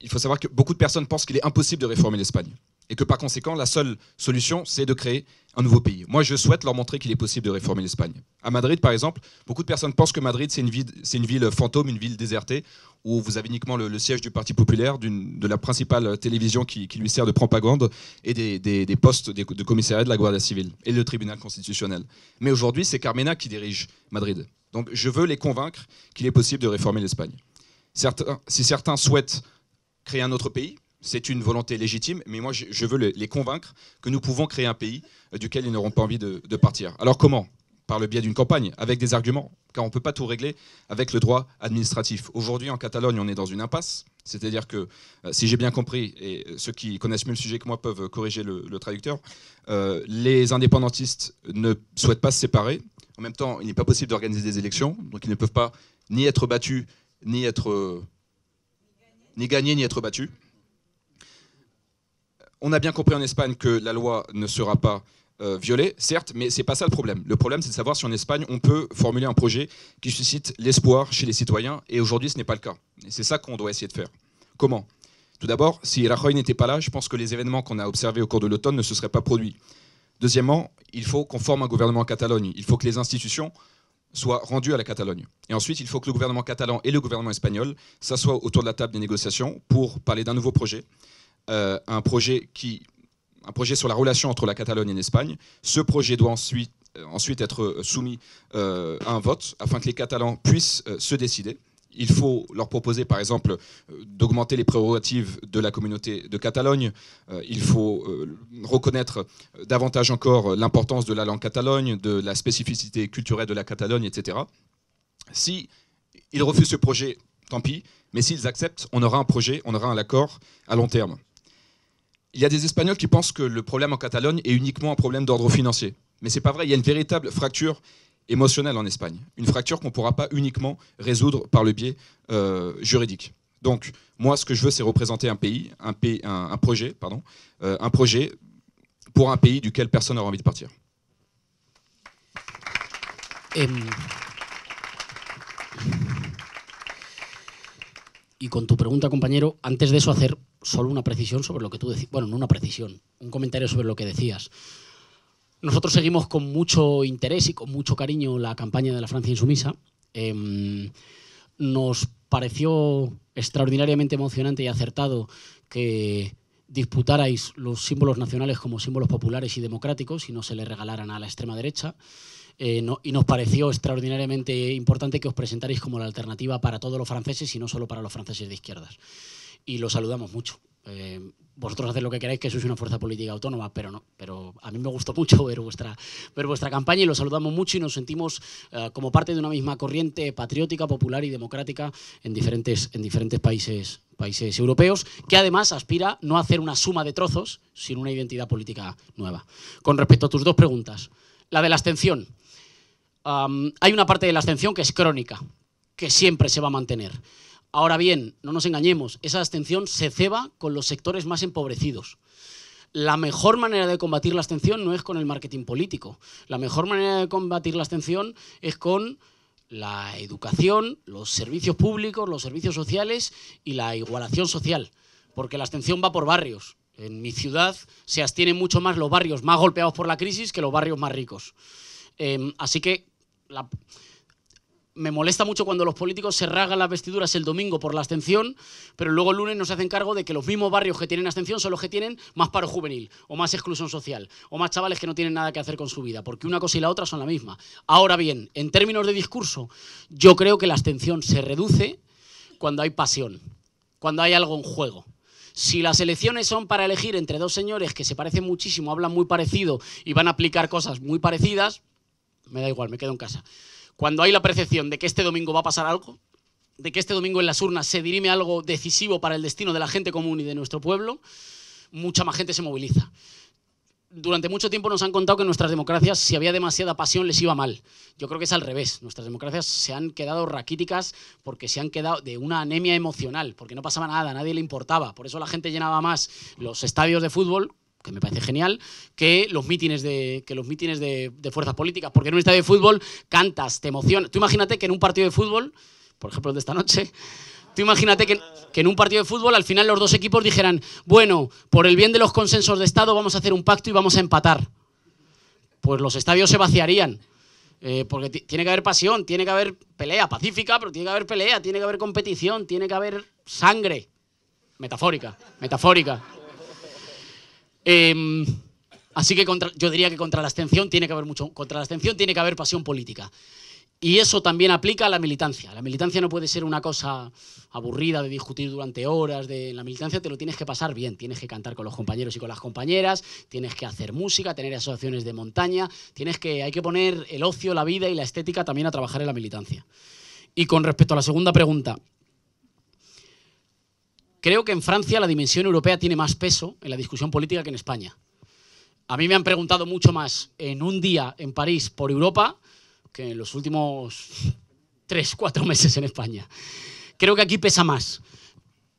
faut savoir que beaucoup de personnes pensent qu'il est impossible de réformer l'Espagne. Et que par conséquent, la seule solution, c'est de créer un nouveau pays. Moi, je souhaite leur montrer qu'il est possible de réformer l'Espagne. À Madrid, par exemple, beaucoup de personnes pensent que Madrid, c'est une ville fantôme, une ville désertée, où vous avez uniquement le siège du Parti populaire, de la principale télévision qui lui sert de propagande, et des postes de commissariat de la Guardia Civile, et le tribunal constitutionnel. Mais aujourd'hui, c'est Carmena qui dirige Madrid. Donc je veux les convaincre qu'il est possible de réformer l'Espagne. Si certains souhaitent créer un autre pays, c'est une volonté légitime, mais moi je veux les convaincre que nous pouvons créer un pays duquel ils n'auront pas envie de partir. Alors comment? Par le biais d'une campagne, avec des arguments, car on ne peut pas tout régler avec le droit administratif. Aujourd'hui en Catalogne, on est dans une impasse, c'est-à-dire que, si j'ai bien compris, et ceux qui connaissent mieux le sujet que moi peuvent corriger le traducteur, les indépendantistes ne souhaitent pas se séparer. En même temps, il n'est pas possible d'organiser des élections, donc ils ne peuvent pas ni être battus, ni gagner, ni être battus. On a bien compris en Espagne que la loi ne sera pas violée, certes, mais ce n'est pas ça le problème. Le problème, c'est de savoir si en Espagne, on peut formuler un projet qui suscite l'espoir chez les citoyens, et aujourd'hui, ce n'est pas le cas. Et c'est ça qu'on doit essayer de faire. Comment? Tout d'abord, si Rajoy n'était pas là, je pense que les événements qu'on a observés au cours de l'automne ne se seraient pas produits. Deuxièmement, il faut qu'on forme un gouvernement en Catalogne. Il faut que les institutions soit rendu à la Catalogne. Et ensuite, il faut que le gouvernement catalan et le gouvernement espagnol s'assoient autour de la table des négociations pour parler d'un nouveau projet, un projet sur la relation entre la Catalogne et l'Espagne. Ce projet doit ensuite être soumis à un vote afin que les Catalans puissent se décider. Il faut leur proposer, par exemple, d'augmenter les prérogatives de la communauté de Catalogne. Il faut reconnaître davantage encore l'importance de la langue catalogne, de la spécificité culturelle de la Catalogne, etc. Si ils refusent ce projet, tant pis. Mais s'ils acceptent, on aura un projet, on aura un accord à long terme. Il y a des Espagnols qui pensent que le problème en Catalogne est uniquement un problème d'ordre financier. Mais ce n'est pas vrai, il y a une véritable fracture émotionnelle en Espagne. Une fracture qu'on ne pourra pas uniquement résoudre par le biais juridique. Donc, moi, ce que je veux, c'est représenter un projet pour un pays duquel personne n'aura envie de partir. Y con tu pregunta, compañero, antes de eso hacer solo una precisión sobre lo que tú decías. Bueno, no una precisión, un comentario sobre lo que decías. Nosotros seguimos con mucho interés y con mucho cariño la campaña de la Francia Insumisa. Nos pareció extraordinariamente emocionante y acertado que disputarais los símbolos nacionales como símbolos populares y democráticos y no se le regalaran a la extrema derecha. Y nos pareció extraordinariamente importante que os presentarais como la alternativa para todos los franceses y no solo para los franceses de izquierdas. Y lo saludamos mucho. Vosotros haced lo que queráis, que sois una fuerza política autónoma, pero a mí me gustó mucho ver vuestra campaña y lo saludamos mucho y nos sentimos como parte de una misma corriente patriótica, popular y democrática en diferentes países europeos, que además aspira no a hacer una suma de trozos, sino una identidad política nueva. Con respecto a tus dos preguntas, la de la abstención. Hay una parte de la abstención que es crónica, que siempre se va a mantener. Ahora bien, no nos engañemos, esa abstención se ceba con los sectores más empobrecidos. La mejor manera de combatir la abstención no es con el marketing político. La mejor manera de combatir la abstención es con la educación, los servicios públicos, los servicios sociales y la igualación social. Porque la abstención va por barrios. En mi ciudad se abstienen mucho más los barrios más golpeados por la crisis que los barrios más ricos. Así que me molesta mucho cuando los políticos se rasgan las vestiduras el domingo por la abstención, pero luego el lunes no se hacen cargo de que los mismos barrios que tienen abstención son los que tienen más paro juvenil, o más exclusión social, o más chavales que no tienen nada que hacer con su vida, porque una cosa y la otra son la misma. Ahora bien, en términos de discurso, yo creo que la abstención se reduce cuando hay pasión, cuando hay algo en juego. Si las elecciones son para elegir entre dos señores que se parecen muchísimo, hablan muy parecido y van a aplicar cosas muy parecidas, me da igual, me quedo en casa. Cuando hay la percepción de que este domingo va a pasar algo, de que este domingo en las urnas se dirime algo decisivo para el destino de la gente común y de nuestro pueblo, mucha más gente se moviliza. Durante mucho tiempo nos han contado que en nuestras democracias, si había demasiada pasión, les iba mal. Yo creo que es al revés. Nuestras democracias se han quedado raquíticas porque se han quedado de una anemia emocional, porque no pasaba nada, a nadie le importaba. Por eso la gente llenaba más los estadios de fútbol, que me parece genial, que los mítines de fuerzas políticas. Porque en un estadio de fútbol cantas, te emocionas. Tú imagínate que en un partido de fútbol, por ejemplo el de esta noche, tú imagínate que en un partido de fútbol al final los dos equipos dijeran, bueno, por el bien de los consensos de Estado vamos a hacer un pacto y vamos a empatar. Pues los estadios se vaciarían. Porque tiene que haber pasión, tiene que haber pelea pacífica, pero tiene que haber pelea, tiene que haber competición, tiene que haber sangre. Metafórica. Así que yo diría que contra la abstención tiene que haber pasión política. Y eso también aplica a la militancia. La militancia no puede ser una cosa aburrida de discutir durante horas. La militancia te lo tienes que pasar bien. Tienes que cantar con los compañeros y con las compañeras, tienes que hacer música, tener asociaciones de montaña, hay que poner el ocio, la vida y la estética también a trabajar en la militancia. Y con respecto a la segunda pregunta, creo que en Francia la dimensión europea tiene más peso en la discusión política que en España. A mí me han preguntado mucho más en un día en París por Europa que en los últimos 3-4 meses en España. Creo que aquí pesa más.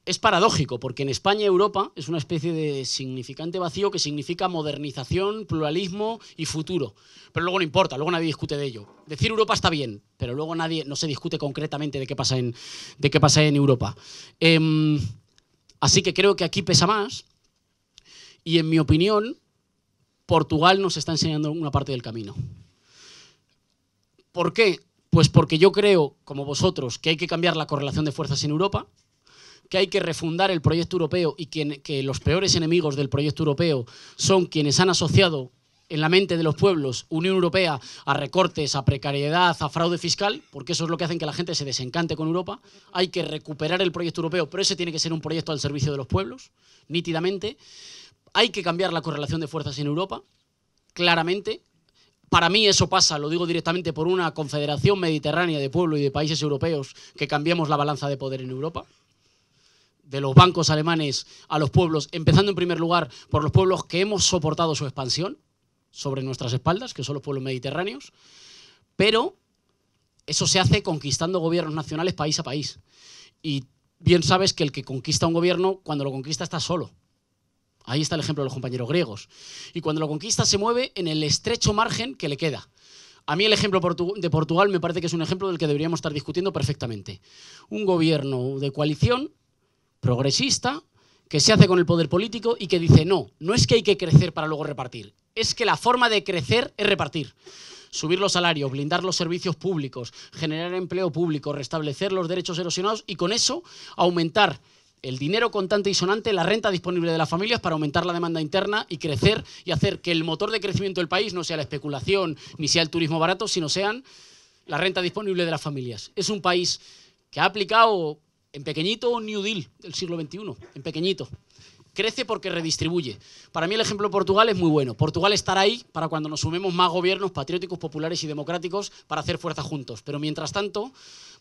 Es paradójico, porque en España Europa es una especie de significante vacío que significa modernización, pluralismo y futuro. Pero luego no importa, luego nadie discute de ello. Decir Europa está bien, pero luego no se discute concretamente de qué pasa en Europa. Así que creo que aquí pesa más y, en mi opinión, Portugal nos está enseñando una parte del camino. ¿Por qué? Pues porque yo creo, como vosotros, que hay que cambiar la correlación de fuerzas en Europa, que hay que refundar el proyecto europeo y que los peores enemigos del proyecto europeo son quienes han asociado en la mente de los pueblos Unión Europea a recortes, a precariedad, a fraude fiscal, porque eso es lo que hace que la gente se desencante con Europa. Hay que recuperar el proyecto europeo, pero ese tiene que ser un proyecto al servicio de los pueblos, nítidamente. Hay que cambiar la correlación de fuerzas en Europa, claramente. Para mí eso pasa, lo digo directamente, por una confederación mediterránea de pueblos y de países europeos que cambiemos la balanza de poder en Europa. De los bancos alemanes a los pueblos, empezando en primer lugar por los pueblos que hemos soportado su expansión sobre nuestras espaldas, que son los pueblos mediterráneos, pero eso se hace conquistando gobiernos nacionales país a país. Y bien sabes que el que conquista un gobierno, cuando lo conquista está solo. Ahí está el ejemplo de los compañeros griegos. Y cuando lo conquista se mueve en el estrecho margen que le queda. A mí el ejemplo de Portugal me parece que es un ejemplo del que deberíamos estar discutiendo perfectamente. Un gobierno de coalición progresista que se hace con el poder político y que dice no es que hay que crecer para luego repartir, es que la forma de crecer es repartir. Subir los salarios, blindar los servicios públicos, generar empleo público, restablecer los derechos erosionados y con eso aumentar el dinero contante y sonante, la renta disponible de las familias para aumentar la demanda interna y crecer y hacer que el motor de crecimiento del país no sea la especulación ni sea el turismo barato, sino sean la renta disponible de las familias. Es un país que ha aplicado en pequeñito un New Deal del siglo XXI, en pequeñito. Crece porque redistribuye. Para mí el ejemplo de Portugal es muy bueno. Portugal estará ahí para cuando nos sumemos más gobiernos patrióticos, populares y democráticos para hacer fuerza juntos. Pero mientras tanto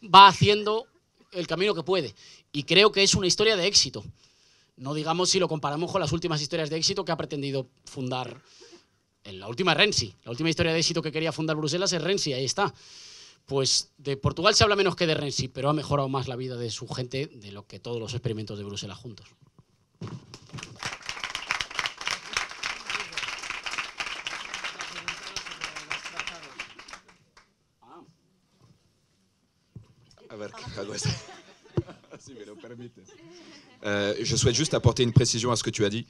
va haciendo el camino que puede. Y creo que es una historia de éxito. No digamos si lo comparamos con las últimas historias de éxito que ha pretendido fundar. En la última Renzi. La última historia de éxito que quería fundar Bruselas es Renzi, ahí está. Pues de Portugal se habla menos que de Renzi, pero ha mejorado más la vida de su gente de lo que todos los experimentos de Bruselas juntos. A ver, si me lo permites. Je souhaite juste apporter une précision à ce que tu as dit.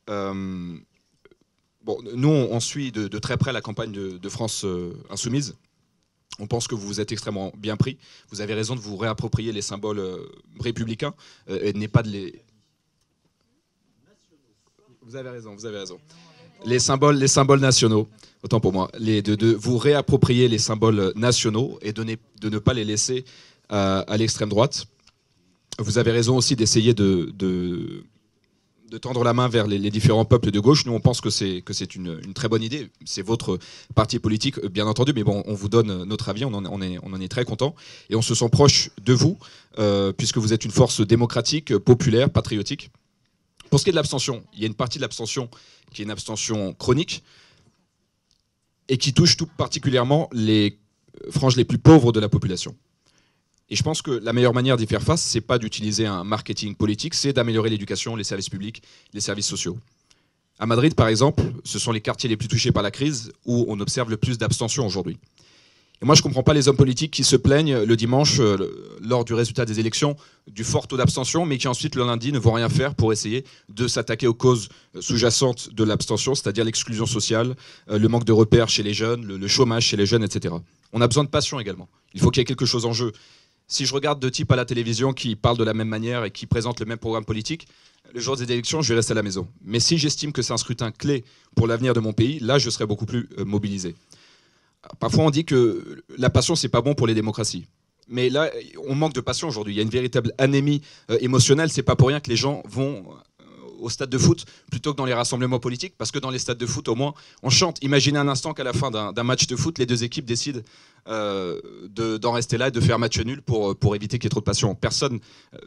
Bon, nous, on suit de très près la campagne de France Insoumise. On pense que vous vous êtes extrêmement bien pris. Vous avez raison de vous réapproprier les symboles républicains et de n'est pas de les... Vous avez raison, vous avez raison. Les symboles nationaux, autant pour moi, de vous réapproprier les symboles nationaux et de ne pas les laisser à l'extrême droite. Vous avez raison aussi d'essayer de tendre la main vers les différents peuples de gauche. Nous, on pense que c'est une très bonne idée. C'est votre parti politique, bien entendu, mais bon, on vous donne notre avis, on en est très content. Et on se sent proche de vous, puisque vous êtes une force démocratique, populaire, patriotique. Pour ce qui est de l'abstention, il y a une partie de l'abstention qui est une abstention chronique et qui touche tout particulièrement les franges les plus pauvres de la population. Et je pense que la meilleure manière d'y faire face, c'est pas d'utiliser un marketing politique, c'est d'améliorer l'éducation, les services publics, les services sociaux. À Madrid, par exemple, ce sont les quartiers les plus touchés par la crise où on observe le plus d'abstention aujourd'hui. Et moi, je ne comprends pas les hommes politiques qui se plaignent le dimanche, lors du résultat des élections, du fort taux d'abstention, mais qui ensuite, le lundi, ne vont rien faire pour essayer de s'attaquer aux causes sous-jacentes de l'abstention, c'est-à-dire l'exclusion sociale, le manque de repères chez les jeunes, le chômage chez les jeunes, etc. On a besoin de passion également. Il faut qu'il y ait quelque chose en jeu. Si je regarde deux types à la télévision qui parlent de la même manière et qui présentent le même programme politique, le jour des élections, je vais rester à la maison. Mais si j'estime que c'est un scrutin clé pour l'avenir de mon pays, là, je serai beaucoup plus mobilisé. Parfois, on dit que la passion, c'est pas bon pour les démocraties. Mais là, on manque de passion aujourd'hui. Il y a une véritable anémie émotionnelle. C'est pas pour rien que les gens vont au stade de foot plutôt que dans les rassemblements politiques, parce que dans les stades de foot, au moins, on chante. Imaginez un instant qu'à la fin d'un match de foot, les deux équipes décident d'en rester là et de faire match nul pour éviter qu'il y ait trop de passion. Personne,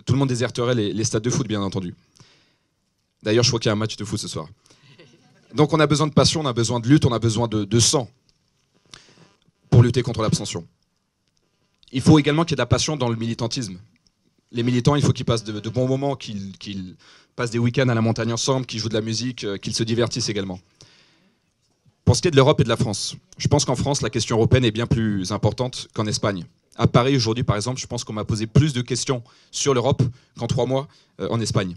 tout le monde déserterait les stades de foot, bien entendu. D'ailleurs, je crois qu'il y a un match de foot ce soir. Donc on a besoin de passion, on a besoin de lutte, on a besoin de sang pour lutter contre l'abstention. Il faut également qu'il y ait de la passion dans le militantisme. Les militants, il faut qu'ils passent de bons moments, qu'ils passent des week-ends à la montagne ensemble, qu'ils jouent de la musique, qu'ils se divertissent également. Pour ce qui est de l'Europe et de la France, je pense qu'en France, la question européenne est bien plus importante qu'en Espagne. À Paris, aujourd'hui, par exemple, je pense qu'on m'a posé plus de questions sur l'Europe qu'en 3 mois en Espagne.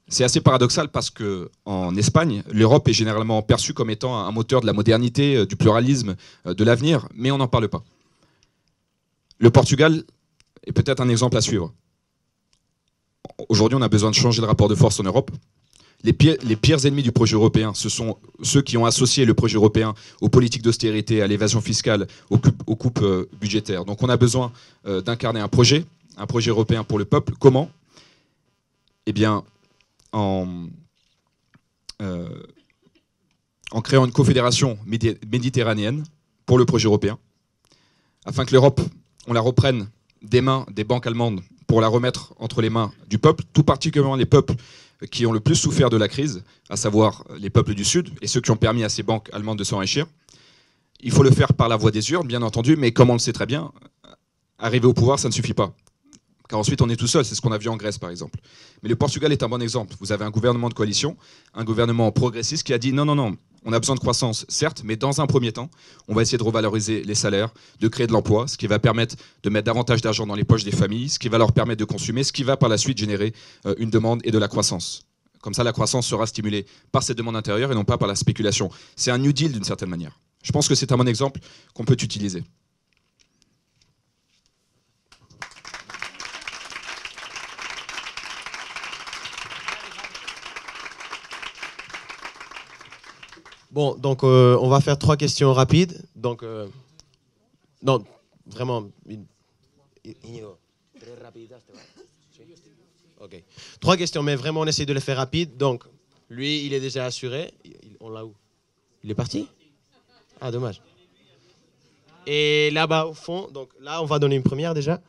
C'est assez paradoxal parce qu'en Espagne, l'Europe est généralement perçue comme étant un moteur de la modernité, du pluralisme, de l'avenir, mais on n'en parle pas. Le Portugal est peut-être un exemple à suivre. Aujourd'hui, on a besoin de changer le rapport de force en Europe. Les pires ennemis du projet européen, ce sont ceux qui ont associé le projet européen aux politiques d'austérité, à l'évasion fiscale, aux coupes budgétaires. Donc on a besoin d'incarner un projet européen pour le peuple. Comment? Eh bien, en créant une confédération méditerranéenne pour le projet européen, afin que l'Europe, on la reprenne des mains des banques allemandes pour la remettre entre les mains du peuple, tout particulièrement les peuples qui ont le plus souffert de la crise, à savoir les peuples du Sud et ceux qui ont permis à ces banques allemandes de s'enrichir. Il faut le faire par la voie des urnes, bien entendu, mais comme on le sait très bien, arriver au pouvoir, ça ne suffit pas. Car ensuite, on est tout seul, c'est ce qu'on a vu en Grèce, par exemple. Mais le Portugal est un bon exemple. Vous avez un gouvernement de coalition, un gouvernement progressiste qui a dit non, non, non, on a besoin de croissance, certes, mais dans un premier temps, on va essayer de revaloriser les salaires, de créer de l'emploi, ce qui va permettre de mettre davantage d'argent dans les poches des familles, ce qui va leur permettre de consommer, ce qui va par la suite générer une demande et de la croissance. Comme ça, la croissance sera stimulée par cette demande intérieure et non pas par la spéculation. C'est un New Deal d'une certaine manière. Je pense que c'est un bon exemple qu'on peut utiliser. Bon, donc on va faire 3 questions rapides. Donc, non, vraiment. Iñigo, très rapide. Ok. 3 questions, mais vraiment on essaie de les faire rapides. Donc, lui, il est déjà assuré. On l'a où? Il est parti? Ah, dommage. Et là-bas au fond, donc là, on va donner une première déjà.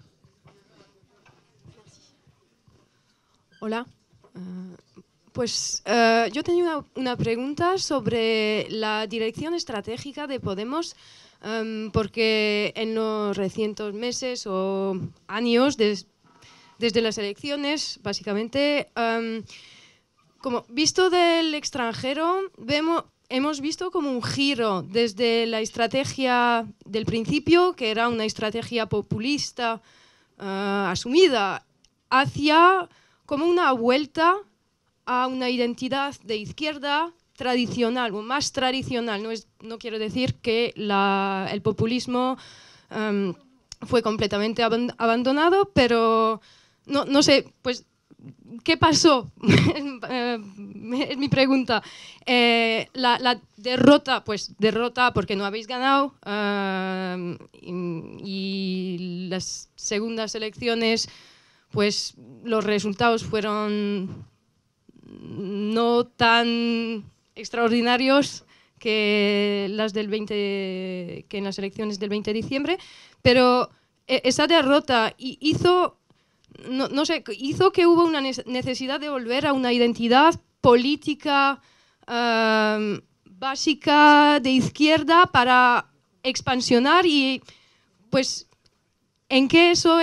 Hola. Pues yo tenía una pregunta sobre la dirección estratégica de Podemos, porque en los recientes meses o años, desde las elecciones, básicamente, como visto del extranjero, hemos visto como un giro desde la estrategia del principio, que era una estrategia populista asumida, hacia como una vuelta a una identidad de izquierda tradicional o más tradicional. No quiero decir que el populismo fue completamente abandonado, pero no sé, pues, ¿qué pasó? Es mi pregunta. La derrota, pues derrota porque no habéis ganado, y las segundas elecciones, pues los resultados fueron no tan extraordinarios que en las elecciones del 20 de diciembre, pero esa derrota hizo que hubo una necesidad de volver a una identidad política básica de izquierda para expansionar, y pues ¿en qué eso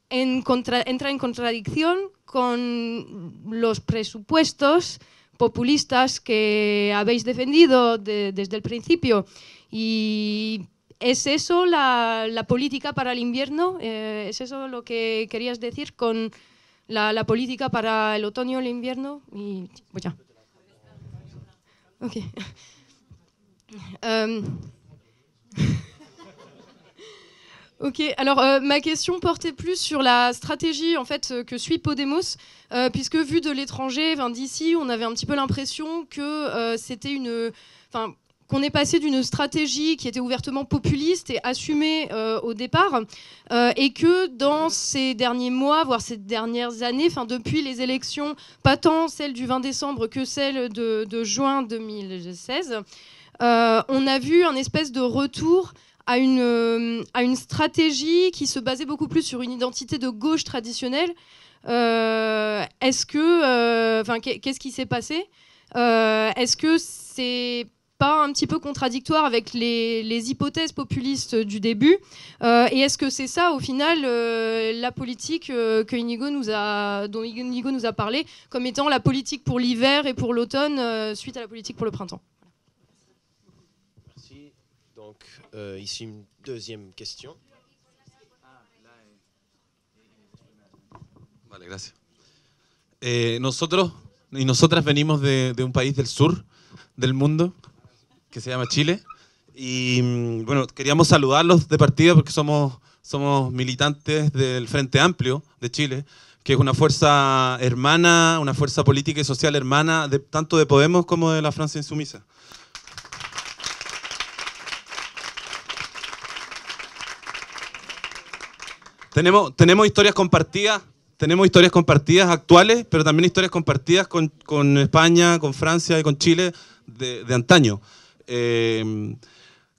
entra en contradicción con los presupuestos populistas que habéis defendido desde el principio? ¿Y es eso la política para el invierno? ¿Es eso lo que querías decir con la política para el otoño, el invierno? Y pues ya. Ok. Ok, alors ma question portait plus sur la stratégie en fait que suit Podemos, puisque vu de l'étranger, d'ici, on avait un petit peu l'impression que c'était qu'on est passé d'une stratégie qui était ouvertement populiste et assumée au départ, et que dans ces derniers mois, voire ces dernières années, depuis les élections, pas tant celle du 20 décembre que celle de juin 2016, on a vu un espèce de retour à une stratégie qui se basait beaucoup plus sur une identité de gauche traditionnelle. Qu'est-ce qui s'est passé? Est-ce que c'est pas un petit peu contradictoire avec les hypothèses populistes du début, et est-ce que c'est ça, au final, la politique dont Iñigo nous a parlé, comme étant la politique pour l'hiver et pour l'automne, suite à la politique pour le printemps? Merci. Donc, ici une deuxième question. Vale, gracias. Nosotros y nosotras venimos de un país del sur del mundo que se llama Chile, y bueno, queríamos saludarlos de partida porque somos somos militantes del Frente Amplio de Chile, que es una fuerza hermana, una fuerza política y social hermana, tanto de Podemos como de la Francia Insumisa. Tenemos historias compartidas actuales, pero también historias compartidas con España, con Francia y con Chile de antaño.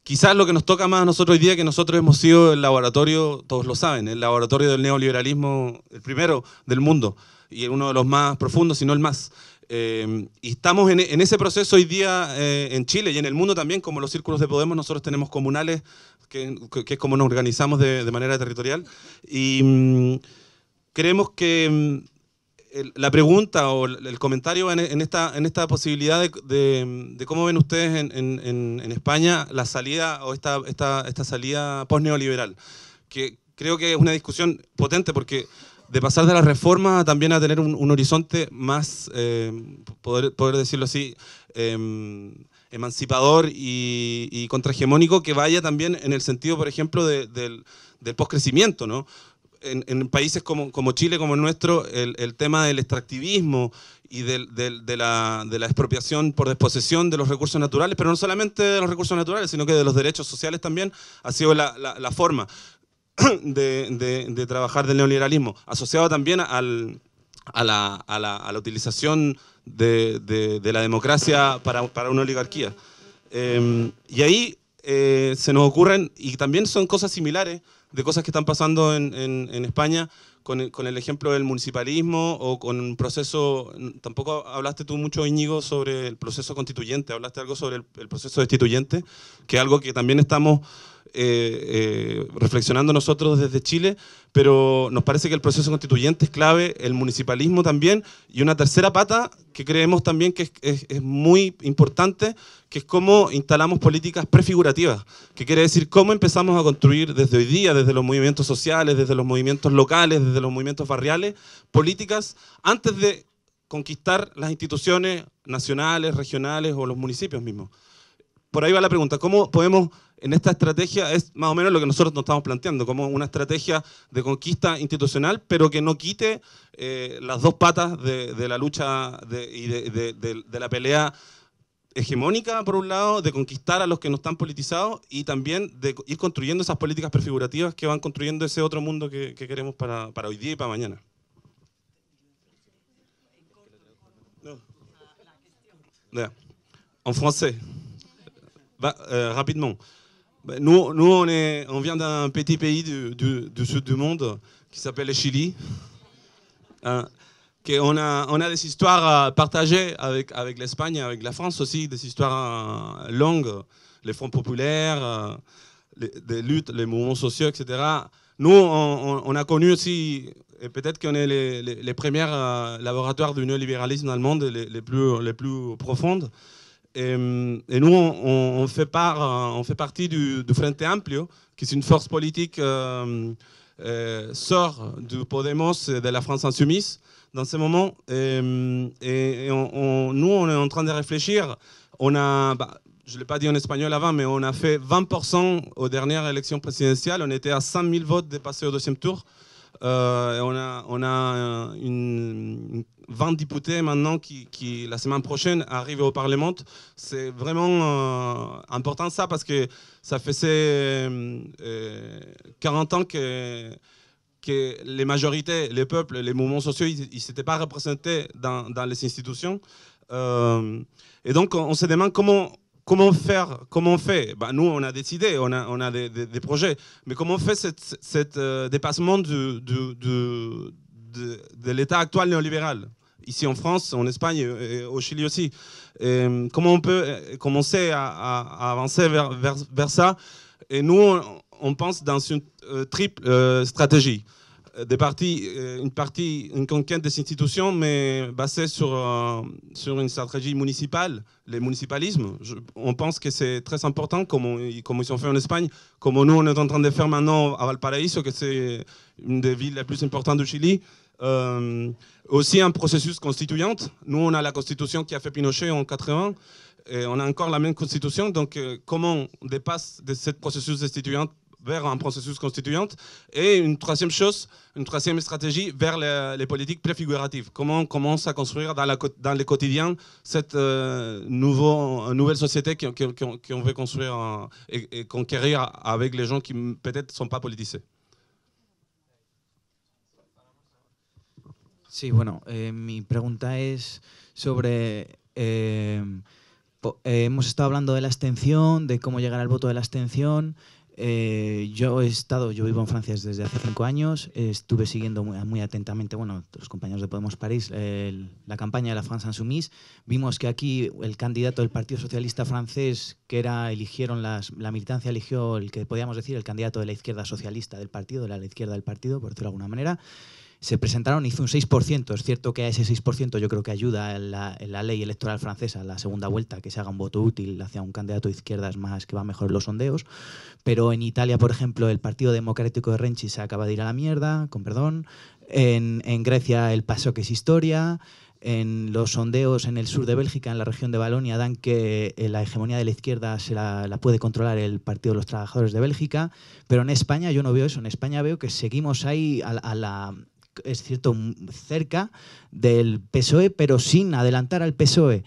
Quizás lo que nos toca más a nosotros hoy día, que nosotros hemos sido el laboratorio, todos lo saben, el laboratorio del neoliberalismo, el primero del mundo, y uno de los más profundos, si no el más. Y estamos en ese proceso hoy día en Chile y en el mundo también, como los círculos de Podemos, nosotros tenemos comunales, que es como nos organizamos de manera territorial, y creemos que la pregunta o el comentario en esta posibilidad de cómo ven ustedes en España la salida o esta salida post-neoliberal, que creo que es una discusión potente porque de pasar de la reforma también a tener un horizonte más, poder decirlo así, emancipador y contrahegemónico, que vaya también en el sentido, por ejemplo, del postcrecimiento, ¿no? En países como Chile, como el nuestro, el tema del extractivismo y de la expropiación por desposesión de los recursos naturales, pero no solamente de los recursos naturales, sino que de los derechos sociales también, ha sido la forma de trabajar del neoliberalismo, asociado también a la utilización de la democracia para una oligarquía. Y ahí se nos ocurren, y también son cosas similares, de cosas que están pasando en España con el ejemplo del municipalismo o con un proceso. Tampoco hablaste tú mucho, Íñigo, sobre el proceso constituyente, hablaste algo sobre el proceso destituyente, que es algo que también estamos reflexionando nosotros desde Chile, pero nos parece que el proceso constituyente es clave, el municipalismo también, y una tercera pata que creemos también que es muy importante, que es cómo instalamos políticas prefigurativas, que quiere decir cómo empezamos a construir desde hoy día, desde los movimientos sociales, desde los movimientos locales, desde los movimientos barriales, políticas antes de conquistar las instituciones nacionales, regionales o los municipios mismos. Por ahí va la pregunta, ¿cómo podemos, en esta estrategia, es más o menos lo que nosotros nos estamos planteando, como una estrategia de conquista institucional, pero que no quite las dos patas de la lucha y de la pelea hegemónica, por un lado, de conquistar a los que no están politizados y también de ir construyendo esas políticas prefigurativas que van construyendo ese otro mundo que queremos para hoy día y para mañana? En français. Rapidement. Nous on vient d'un petit pays du sud du monde qui s'appelle le Chili. On a des histoires partagées avec l'Espagne, avec la France aussi, des histoires longues, les fronts populaires, des luttes, les mouvements sociaux, etc. Nous, on a connu aussi, et peut-être qu'on est les premiers laboratoires du néolibéralisme dans le monde, les plus profondes. Et nous, on fait partie du Frente Amplio, qui est une force politique sort du Podemos de la France Insoumise dans ce moment. Et nous, on est en train de réfléchir. Je ne l'ai pas dit en espagnol avant, mais on a fait 20% aux dernières élections présidentielles. On était à 100 000 votes de passer au deuxième tour. On a 20 députés maintenant qui, la semaine prochaine, arrivent au Parlement. C'est vraiment important ça, parce que ça faisait 40 ans que les majorités, les peuples, les mouvements sociaux, ils ne s'étaient pas représentés dans les institutions. Et donc, on se demande comment on fait. Nous, on a décidé, on a des projets, mais comment on fait ce dépassement de l'état actuel néolibéral, ici en France, en Espagne et au Chili aussi. Et comment on peut commencer à avancer vers ça? Et nous, on pense dans une triple stratégie. Une conquête des institutions, mais basée sur une stratégie municipale, le municipalisme. On pense que c'est très important, comme ils ont fait en Espagne, comme nous on est en train de faire maintenant à Valparaíso, que c'est une des villes les plus importantes du Chili. Aussi un processus constituant. Nous, on a la constitution qui a fait Pinochet en 80, et on a encore la même constitution. Donc, comment on dépasse de ce processus constituant vers un processus constituant. Et une troisième chose, une troisième stratégie vers les politiques préfiguratives. Comment on commence à construire dans le quotidien cette nouvelle société qu'on veut construire et conquérir avec les gens qui peut-être ne sont pas politisés. Sí, bueno, mi pregunta es sobre... hemos estado hablando de la abstención, de cómo llegar al voto de la abstención. Yo vivo en Francia desde hace 5 años, estuve siguiendo muy atentamente, bueno, los compañeros de Podemos París, la campaña de la France Insoumise. Vimos que aquí el candidato del Partido Socialista francés, la militancia eligió el que podíamos decir el candidato de la izquierda socialista del partido, de la izquierda del partido, por decirlo de alguna manera. Se presentaron, hizo un 6%. Es cierto que a ese 6% yo creo que ayuda en la ley electoral francesa, la segunda vuelta, que se haga un voto útil hacia un candidato de izquierdas más que va mejor en los sondeos. Pero en Italia, por ejemplo, el Partido Democrático de Renzi se acaba de ir a la mierda, con perdón. En Grecia el PASOK es historia. En los sondeos en el sur de Bélgica, en la región de Valonia, dan que la hegemonía de la izquierda la puede controlar el Partido de los Trabajadores de Bélgica. Pero en España yo no veo eso. En España veo que seguimos ahí es cierto, cerca del PSOE, pero sin adelantar al PSOE.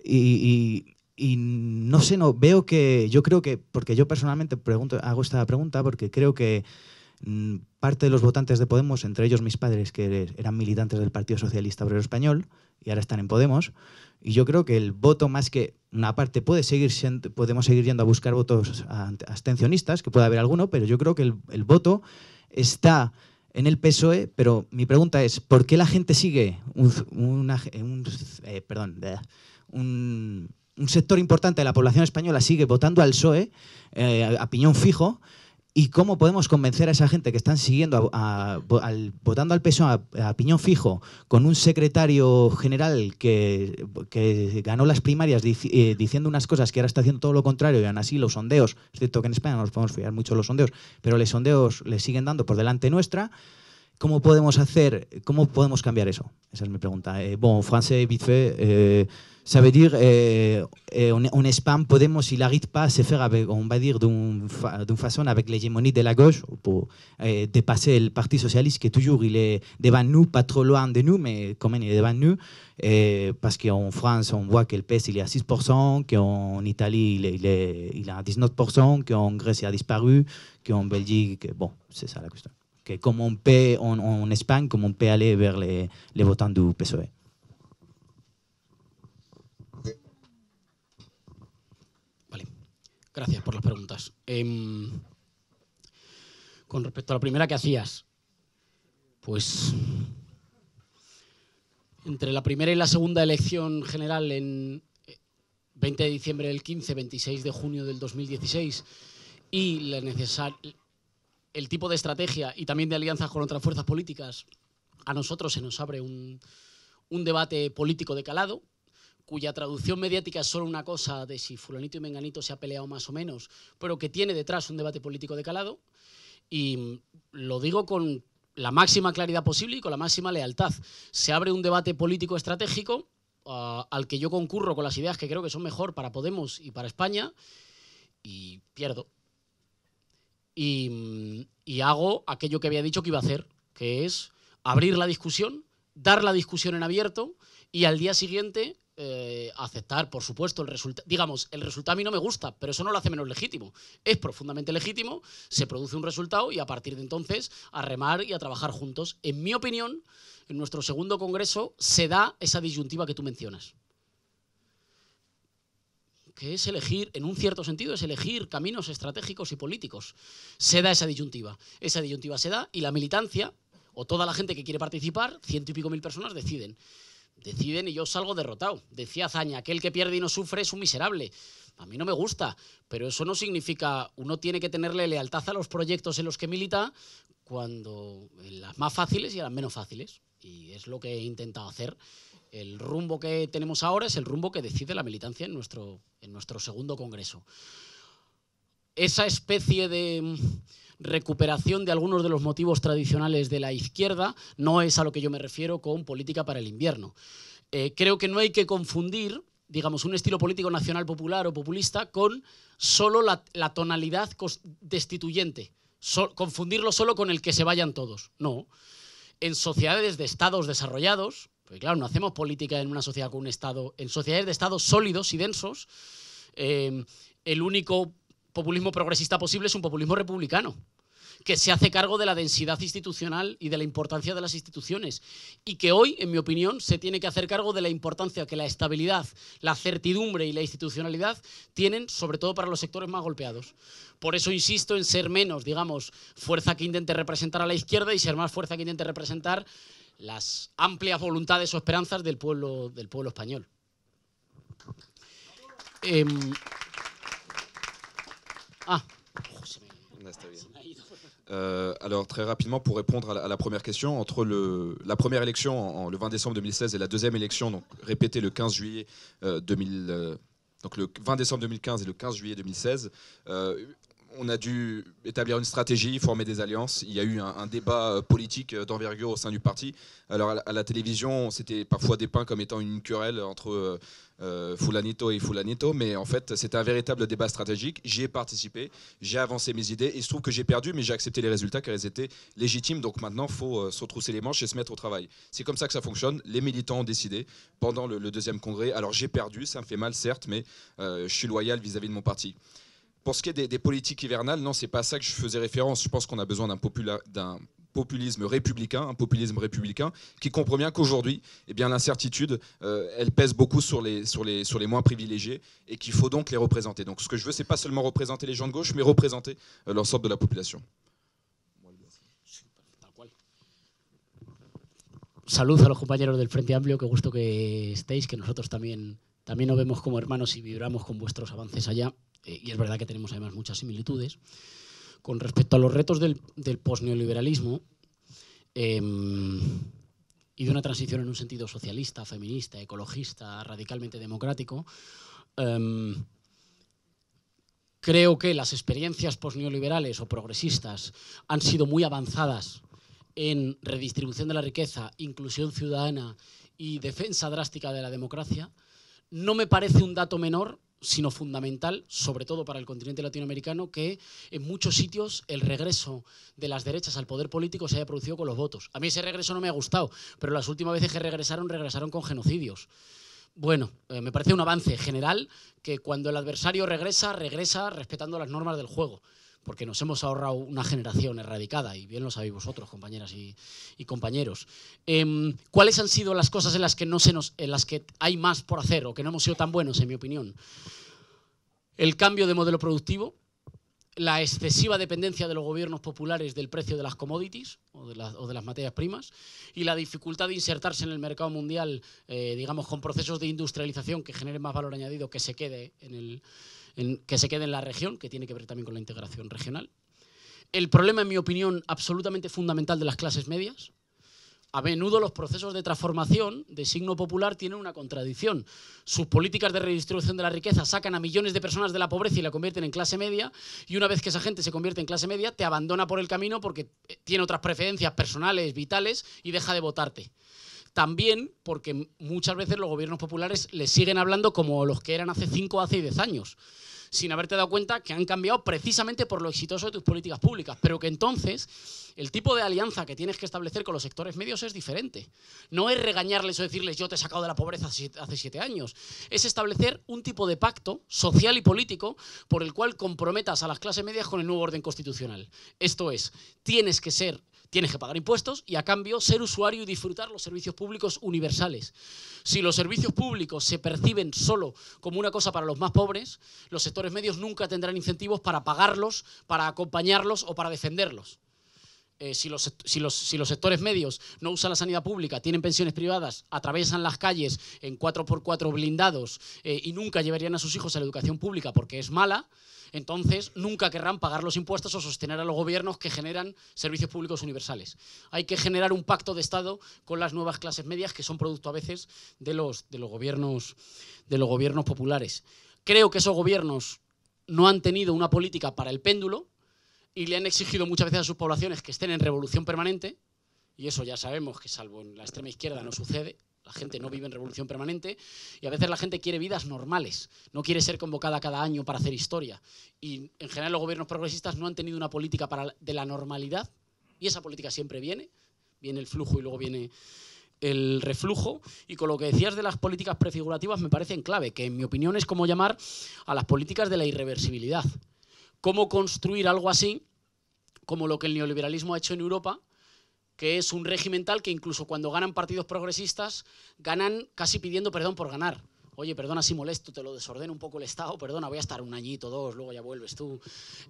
Y no sé, veo que, yo creo que, porque yo personalmente hago esta pregunta porque creo que parte de los votantes de Podemos, entre ellos mis padres, que eran militantes del Partido Socialista Obrero Español y ahora están en Podemos, y yo creo que el voto, más que una parte, podemos seguir yendo a buscar votos abstencionistas, que puede haber alguno, pero yo creo que el voto está en el PSOE. Pero mi pregunta es, ¿por qué la gente sigue un sector importante de la población española sigue votando al PSOE a piñón fijo? ¿Y cómo podemos convencer a esa gente que están siguiendo votando al PSOE a piñón fijo, con un secretario general que ganó las primarias diciendo unas cosas que ahora está haciendo todo lo contrario, y aún así los sondeos, es cierto que en España no nos podemos fiar mucho los sondeos, pero los sondeos le siguen dando por delante nuestra? ¿Cómo podemos cambiar eso? Esa es mi pregunta. Bon, en français, vite fait, ça veut dire, en Espagne, Podemos, il n'arrive pas à se faire, on va dire, d'une façon avec l'hégémonie de la gauche, pour dépasser le Parti Socialiste, qui toujours, il est devant nous, pas trop loin de nous, mais quand même, il est devant nous. Parce qu'en France, on voit que le PS, il est à 6%, qu'en Italie, il est à 19%, qu'en Grèce, il a disparu, qu'en Belgique, bon, c'est ça la question. Que comment on peut, en Espagne, comment on peut aller vers les votants du PSOE. Vale, gracias por las preguntas. Con respecto a la primera que hacías, pues entre la primera y la segunda elección general en 20 de diciembre del 15, 26 de junio del 2016 y el tipo de estrategia y también de alianzas con otras fuerzas políticas, a nosotros se nos abre un debate político de calado, cuya traducción mediática es solo una cosa de si fulanito y menganito se ha peleado más o menos, pero que tiene detrás un debate político de calado. Y lo digo con la máxima claridad posible y con la máxima lealtad. Se abre un debate político estratégico al que yo concurro con las ideas que creo que son mejor para Podemos y para España, y pierdo. Y hago aquello que había dicho que iba a hacer, que es abrir la discusión, dar la discusión en abierto y al día siguiente aceptar, por supuesto, el resultado. Digamos, el resultado a mí no me gusta, pero eso no lo hace menos legítimo. Es profundamente legítimo, se produce un resultado y a partir de entonces a remar y a trabajar juntos. En mi opinión, en nuestro segundo congreso se da esa disyuntiva que tú mencionas, que es elegir, en un cierto sentido, es elegir caminos estratégicos y políticos. Se da esa disyuntiva se da y la militancia, o toda la gente que quiere participar, 100 y pico mil personas, deciden y yo salgo derrotado. Decía Azaña, aquel que pierde y no sufre es un miserable. A mí no me gusta, pero eso no significa, uno tiene que tenerle lealtad a los proyectos en los que milita, cuando en las más fáciles y en las menos fáciles, y es lo que he intentado hacer. El rumbo que tenemos ahora es el rumbo que decide la militancia en nuestro segundo congreso. Esa especie de recuperación de algunos de los motivos tradicionales de la izquierda no es a lo que yo me refiero con política para el invierno. Creo que no hay que confundir, digamos, un estilo político nacional popular o populista con solo la tonalidad destituyente confundirlo solo con el que se vayan todos. No. En sociedades de estados desarrollados, pues claro, no hacemos política en una sociedad con un estado, en sociedades de estados sólidos y densos, el único populismo progresista posible es un populismo republicano, que se hace cargo de la densidad institucional y de la importancia de las instituciones, y que hoy, en mi opinión, se tiene que hacer cargo de la importancia que la estabilidad, la certidumbre y la institucionalidad tienen, sobre todo para los sectores más golpeados. Por eso insisto en ser menos, digamos, fuerza que intente representar a la izquierda y ser más fuerza que intente representar las amplias voluntades o esperanzas del pueblo español. Alors très rapidement, pour répondre à la première question, entre la première élection le 20 décembre 2016 et la deuxième élection, donc répétée le 15 juillet donc le 20 décembre 2015 et le 15 juillet 2016, on a dû établir une stratégie, former des alliances. Il y a eu un débat politique d'envergure au sein du parti. Alors à la télévision, c'était parfois dépeint comme étant une querelle entre Fulanito et Fulanito, mais en fait, c'était un véritable débat stratégique. J'y ai participé, j'ai avancé mes idées. Il se trouve que j'ai perdu, mais j'ai accepté les résultats car ils étaient légitimes. Donc maintenant, il faut se retrousser les manches et se mettre au travail. C'est comme ça que ça fonctionne. Les militants ont décidé pendant le deuxième congrès. Alors j'ai perdu, ça me fait mal certes, mais je suis loyal vis-à-vis de mon parti. Pour ce qui est des politiques hivernales, non, c'est pas à ça que je faisais référence. Je pense qu'on a besoin d'un populisme républicain qui comprend bien qu'aujourd'hui, eh bien, l'incertitude, elle pèse beaucoup sur les moins privilégiés et qu'il faut donc les représenter. Donc ce que je veux, c'est pas seulement représenter les gens de gauche, mais représenter l'ensemble de la population. Saludos a los compañeros del Frente Amplio, qué gusto que estéis, que nosotros también nos vemos como hermanos y vibramos con vuestros avances allá. Y es verdad que tenemos además muchas similitudes. Con respecto a los retos del posneoliberalismo y de una transición en un sentido socialista, feminista, ecologista, radicalmente democrático, creo que las experiencias posneoliberales o progresistas han sido muy avanzadas en redistribución de la riqueza, inclusión ciudadana y defensa drástica de la democracia. No me parece un dato menor, sino fundamental, sobre todo para el continente latinoamericano, que en muchos sitios el regreso de las derechas al poder político se haya producido con los votos. A mí ese regreso no me ha gustado, pero las últimas veces que regresaron con genocidios. Bueno, me parece un avance general que cuando el adversario regresa respetando las normas del juego, porque nos hemos ahorrado una generación erradicada, y bien lo sabéis vosotros, compañeras y compañeros. ¿Cuáles han sido las cosas en las que hay más por hacer o que no hemos sido tan buenos, en mi opinión? El cambio de modelo productivo, la excesiva dependencia de los gobiernos populares del precio de las commodities o de las materias primas y la dificultad de insertarse en el mercado mundial, digamos, con procesos de industrialización que generen más valor añadido que se quede en la región, que tiene que ver también con la integración regional. El problema, en mi opinión, absolutamente fundamental de las clases medias. A menudo los procesos de transformación de signo popular tienen una contradicción. Sus políticas de redistribución de la riqueza sacan a millones de personas de la pobreza y la convierten en clase media, y una vez que esa gente se convierte en clase media, te abandona por el camino porque tiene otras preferencias personales, vitales, y deja de votarte. También porque muchas veces los gobiernos populares les siguen hablando como los que eran hace 5 o hace 10 años, sin haberte dado cuenta que han cambiado precisamente por lo exitoso de tus políticas públicas, pero que entonces el tipo de alianza que tienes que establecer con los sectores medios es diferente. No es regañarles o decirles yo te he sacado de la pobreza hace 7 años, es establecer un tipo de pacto social y político por el cual comprometas a las clases medias con el nuevo orden constitucional. Esto es, tienes que pagar impuestos y a cambio ser usuario y disfrutar los servicios públicos universales. Si los servicios públicos se perciben solo como una cosa para los más pobres, los sectores medios nunca tendrán incentivos para pagarlos, para acompañarlos o para defenderlos. Si los sectores medios no usan la sanidad pública, tienen pensiones privadas, atraviesan las calles en 4x4 blindados y nunca llevarían a sus hijos a la educación pública porque es mala, entonces nunca querrán pagar los impuestos o sostener a los gobiernos que generan servicios públicos universales. Hay que generar un pacto de Estado con las nuevas clases medias que son producto a veces de los gobiernos populares. Creo que esos gobiernos no han tenido una política para el péndulo y le han exigido muchas veces a sus poblaciones que estén en revolución permanente, y eso ya sabemos que salvo en la extrema izquierda no sucede, La gente no vive en revolución permanente y a veces la gente quiere vidas normales, no quiere ser convocada cada año para hacer historia. Y en general los gobiernos progresistas no han tenido una política de la normalidad y esa política siempre viene el flujo y luego viene el reflujo. Y con lo que decías de las políticas prefigurativas me parece en clave, que en mi opinión es como llamar a las políticas de la irreversibilidad. Cómo construir algo así como lo que el neoliberalismo ha hecho en Europa, que es un régimen tal que incluso cuando ganan partidos progresistas, ganan casi pidiendo perdón por ganar. Oye, perdona si molesto, te lo desordeno un poco el Estado, perdona, voy a estar un añito, 2, luego ya vuelves tú.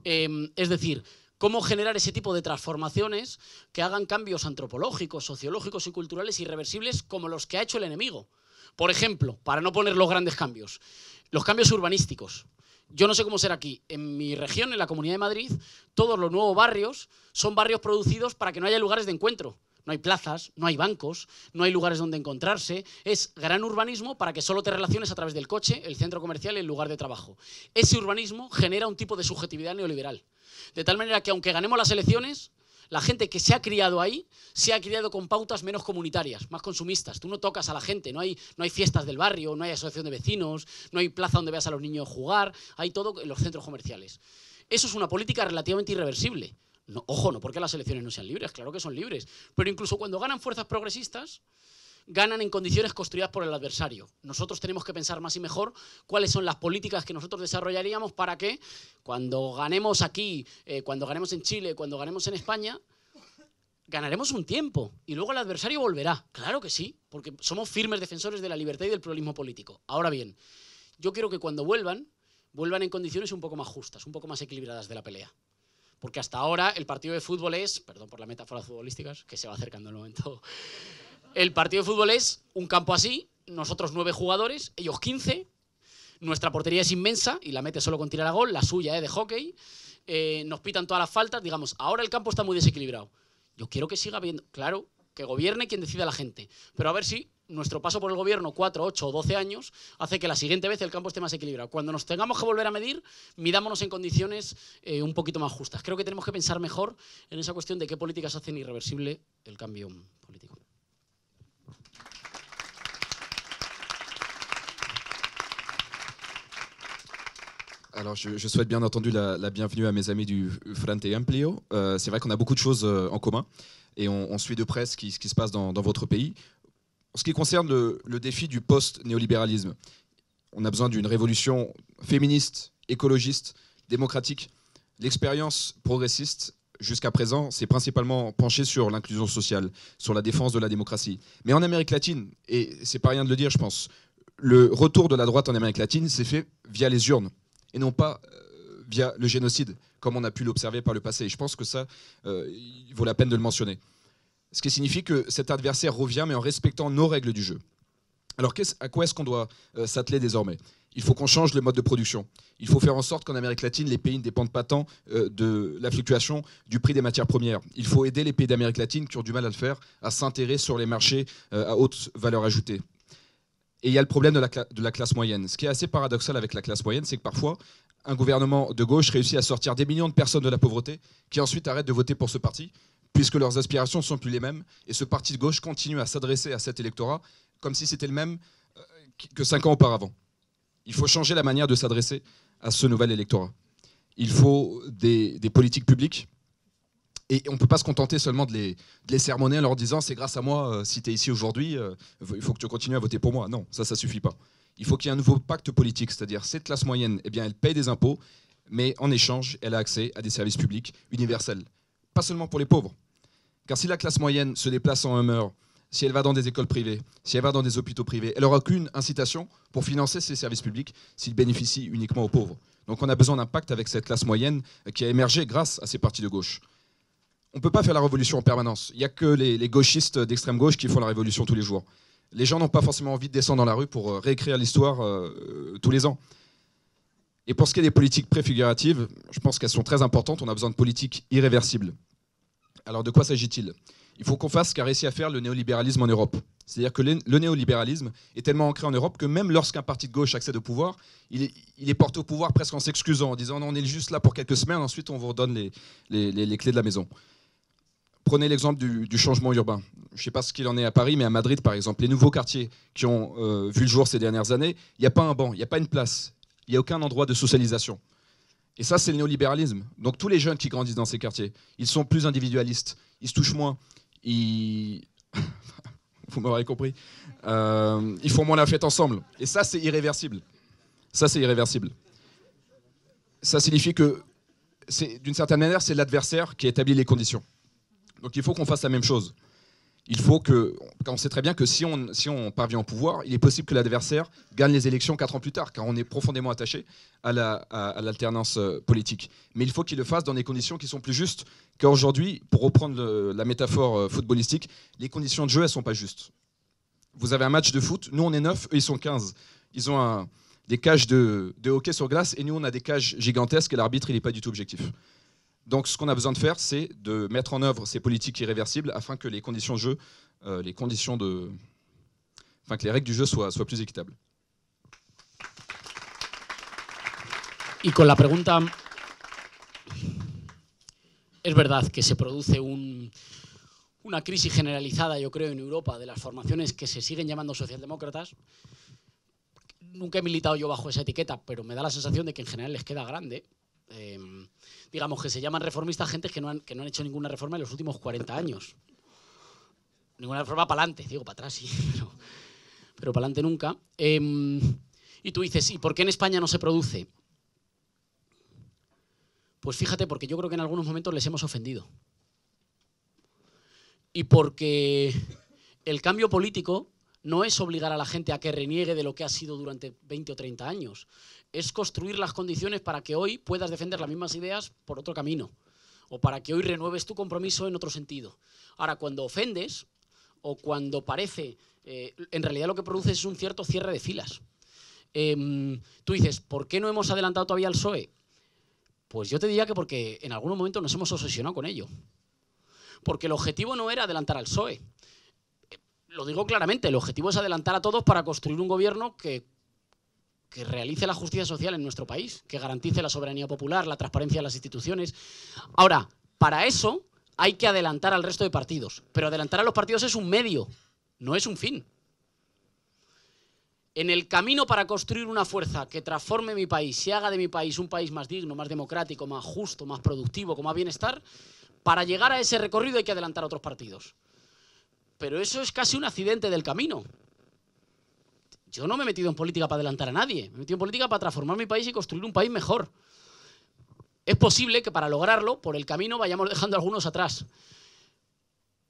Es decir, cómo generar ese tipo de transformaciones que hagan cambios antropológicos, sociológicos y culturales irreversibles como los que ha hecho el enemigo. Por ejemplo, para no poner los grandes cambios, los cambios urbanísticos. Yo no sé cómo será aquí. En mi región, en la Comunidad de Madrid, todos los nuevos barrios son barrios producidos para que no haya lugares de encuentro. No hay plazas, no hay bancos, no hay lugares donde encontrarse. Es gran urbanismo para que solo te relaciones a través del coche, el centro comercial y el lugar de trabajo. Ese urbanismo genera un tipo de subjetividad neoliberal. De tal manera que aunque ganemos las elecciones, la gente que se ha criado ahí, se ha criado con pautas menos comunitarias, más consumistas. Tú no tocas a la gente, no hay fiestas del barrio, no hay asociación de vecinos, no hay plaza donde veas a los niños jugar, hay todo en los centros comerciales. Eso es una política relativamente irreversible. No, ojo, no porque las elecciones no sean libres, claro que son libres, pero incluso cuando ganan fuerzas progresistas, ganan en condiciones construidas por el adversario. Nosotros tenemos que pensar más y mejor cuáles son las políticas que nosotros desarrollaríamos para que cuando ganemos aquí, cuando ganemos en Chile, cuando ganemos en España, ganaremos un tiempo y luego el adversario volverá. Claro que sí, porque somos firmes defensores de la libertad y del pluralismo político. Ahora bien, yo quiero que cuando vuelvan en condiciones un poco más justas, un poco más equilibradas de la pelea. Porque hasta ahora el partido de fútbol es, perdón por las metáforas futbolísticas, que se va acercando el momento. El partido de fútbol es un campo así, nosotros 9 jugadores, ellos 15, nuestra portería es inmensa y la mete solo con tirar a gol, la suya es de hockey, nos pitan todas las faltas, digamos, ahora el campo está muy desequilibrado. Yo quiero que siga habiendo, claro, que gobierne quien decida la gente, pero a ver si nuestro paso por el gobierno, 4, 8 o 12 años, hace que la siguiente vez el campo esté más equilibrado. Cuando nos tengamos que volver a medir, midámonos en condiciones un poquito más justas. Creo que tenemos que pensar mejor en esa cuestión de qué políticas hacen irreversible el cambio político. Alors, je souhaite bien entendu la bienvenue à mes amis du Frente Amplio. C'est vrai qu'on a beaucoup de choses en commun et on suit de près ce qui se passe dans votre pays. En ce qui concerne le défi du post-néolibéralisme, on a besoin d'une révolution féministe, écologiste, démocratique. L'expérience progressiste, jusqu'à présent, s'est principalement penchée sur l'inclusion sociale, sur la défense de la démocratie. Mais en Amérique latine, et c'est pas rien de le dire, je pense, le retour de la droite en Amérique latine s'est fait via les urnes et non pas via le génocide, comme on a pu l'observer par le passé. Et je pense que ça, il vaut la peine de le mentionner. Ce qui signifie que cet adversaire revient, mais en respectant nos règles du jeu. Alors, à quoi est-ce qu'on doit s'atteler désormais? Il faut qu'on change le mode de production. Il faut faire en sorte qu'en Amérique latine, les pays ne dépendent pas tant de la fluctuation du prix des matières premières. Il faut aider les pays d'Amérique latine qui ont du mal à le faire, à s'intéresser sur les marchés à haute valeur ajoutée. Et il y a le problème de la classe moyenne. Ce qui est assez paradoxal avec la classe moyenne, c'est que parfois, un gouvernement de gauche réussit à sortir des millions de personnes de la pauvreté, qui ensuite arrêtent de voter pour ce parti, puisque leurs aspirations ne sont plus les mêmes, et ce parti de gauche continue à s'adresser à cet électorat comme si c'était le même que 5 ans auparavant. Il faut changer la manière de s'adresser à ce nouvel électorat. Il faut des politiques publiques, et on ne peut pas se contenter seulement de les sermonner en leur disant « c'est grâce à moi, si tu es ici aujourd'hui, il faut que tu continues à voter pour moi ». Non, ça ne suffit pas. Il faut qu'il y ait un nouveau pacte politique, c'est-à-dire cette classe moyenne, eh bien, elle paye des impôts, mais en échange, elle a accès à des services publics universels. Pas seulement pour les pauvres. Car si la classe moyenne se déplace en Hummer, si elle va dans des écoles privées, si elle va dans des hôpitaux privés, elle n'aura aucune incitation pour financer ces services publics s'ils bénéficient uniquement aux pauvres. Donc on a besoin d'un pacte avec cette classe moyenne qui a émergé grâce à ces partis de gauche. On ne peut pas faire la révolution en permanence. Il n'y a que les gauchistes d'extrême gauche qui font la révolution tous les jours. Les gens n'ont pas forcément envie de descendre dans la rue pour réécrire l'histoire tous les ans. Et pour ce qui est des politiques préfiguratives, je pense qu'elles sont très importantes. On a besoin de politiques irréversibles. Alors de quoi s'agit-il? Il faut qu'on fasse ce qu'a réussi à faire le néolibéralisme en Europe. C'est-à-dire que le néolibéralisme est tellement ancré en Europe que même lorsqu'un parti de gauche accède au pouvoir, il est porté au pouvoir presque en s'excusant, en disant non, on est juste là pour quelques semaines, ensuite on vous redonne les clés de la maison. Prenez l'exemple du changement urbain. Je ne sais pas ce qu'il en est à Paris, mais à Madrid, par exemple, les nouveaux quartiers qui ont vu le jour ces dernières années, il n'y a pas un banc, il n'y a pas une place, il n'y a aucun endroit de socialisation. Et ça, c'est le néolibéralisme. Donc tous les jeunes qui grandissent dans ces quartiers, ils sont plus individualistes, ils se touchent moins, vous m'aurez compris, ils font moins la fête ensemble. Et ça, c'est irréversible. Ça, c'est irréversible. Ça signifie que, d'une certaine manière, c'est l'adversaire qui établit les conditions. Donc il faut qu'on fasse la même chose. Il faut que, on sait très bien que si on parvient au pouvoir, il est possible que l'adversaire gagne les élections 4 ans plus tard, car on est profondément attaché à l'alternance politique. Mais il faut qu'il le fasse dans des conditions qui sont plus justes, car aujourd'hui, pour reprendre la métaphore footballistique, les conditions de jeu, elles ne sont pas justes. Vous avez un match de foot, nous on est 9, eux ils sont 15. Ils ont des cages de hockey sur glace, et nous on a des cages gigantesques, et l'arbitre il n'est pas du tout objectif. Donc ce qu'on a besoin de faire, c'est de mettre en œuvre ces politiques irréversibles afin que les conditions de jeu, que les règles du jeu soient plus équitables. Y con la pregunta, es verdad que se produce una crisis generalizada, yo creo, en Europa de las formaciones que se siguen llamando socialdemócratas. Nunca he militado yo bajo esa etiqueta, pero me da la sensación de que en general les queda grande. Digamos que se llaman reformistas gente que no han hecho ninguna reforma en los últimos 40 años. Ninguna reforma para adelante, digo para atrás sí, pero para adelante nunca. Y tú dices, ¿y por qué en España no se produce? Pues fíjate, porque yo creo que en algunos momentos les hemos ofendido. Y porque el cambio político no es obligar a la gente a que reniegue de lo que ha sido durante 20 o 30 años. Es construir las condiciones para que hoy puedas defender las mismas ideas por otro camino. O para que hoy renueves tu compromiso en otro sentido. Ahora, cuando ofendes, o cuando parece, en realidad lo que produce es un cierto cierre de filas. Tú dices, ¿por qué no hemos adelantado todavía al PSOE? Pues yo te diría que porque en algunos momentos nos hemos obsesionado con ello. Porque el objetivo no era adelantar al PSOE. Lo digo claramente, el objetivo es adelantar a todos para construir un gobierno que realice la justicia social en nuestro país, que garantice la soberanía popular, la transparencia de las instituciones. Ahora, para eso hay que adelantar al resto de partidos, pero adelantar a los partidos es un medio, no es un fin. En el camino para construir una fuerza que transforme mi país y haga de mi país un país más digno, más democrático, más justo, más productivo, con más bienestar, para llegar a ese recorrido hay que adelantar a otros partidos. Pero eso es casi un accidente del camino. Yo no me he metido en política para adelantar a nadie, me he metido en política para transformar mi país y construir un país mejor. Es posible que para lograrlo, por el camino, vayamos dejando a algunos atrás.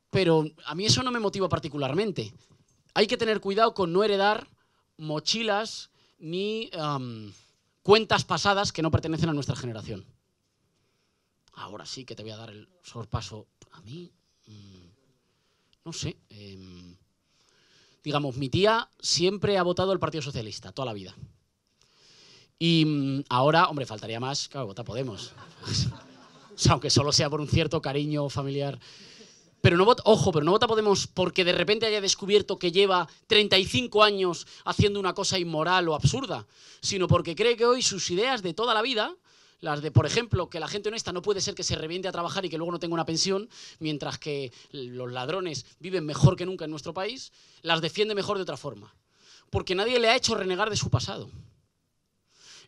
Pero a mí eso no me motiva particularmente. Hay que tener cuidado con no heredar mochilas ni cuentas pasadas que no pertenecen a nuestra generación. Ahora sí que te voy a dar el sorpaso. A mí, no sé. Digamos, mi tía siempre ha votado el Partido Socialista, toda la vida. Y ahora, hombre, faltaría más, claro, vota Podemos. O sea, aunque solo sea por un cierto cariño familiar. Pero no vota, ojo, pero no vota Podemos porque de repente haya descubierto que lleva 35 años haciendo una cosa inmoral o absurda, sino porque cree que hoy sus ideas de toda la vida, las de, por ejemplo, que la gente honesta no puede ser que se reviente a trabajar y que luego no tenga una pensión, mientras que los ladrones viven mejor que nunca en nuestro país, las defiende mejor de otra forma. Porque nadie le ha hecho renegar de su pasado.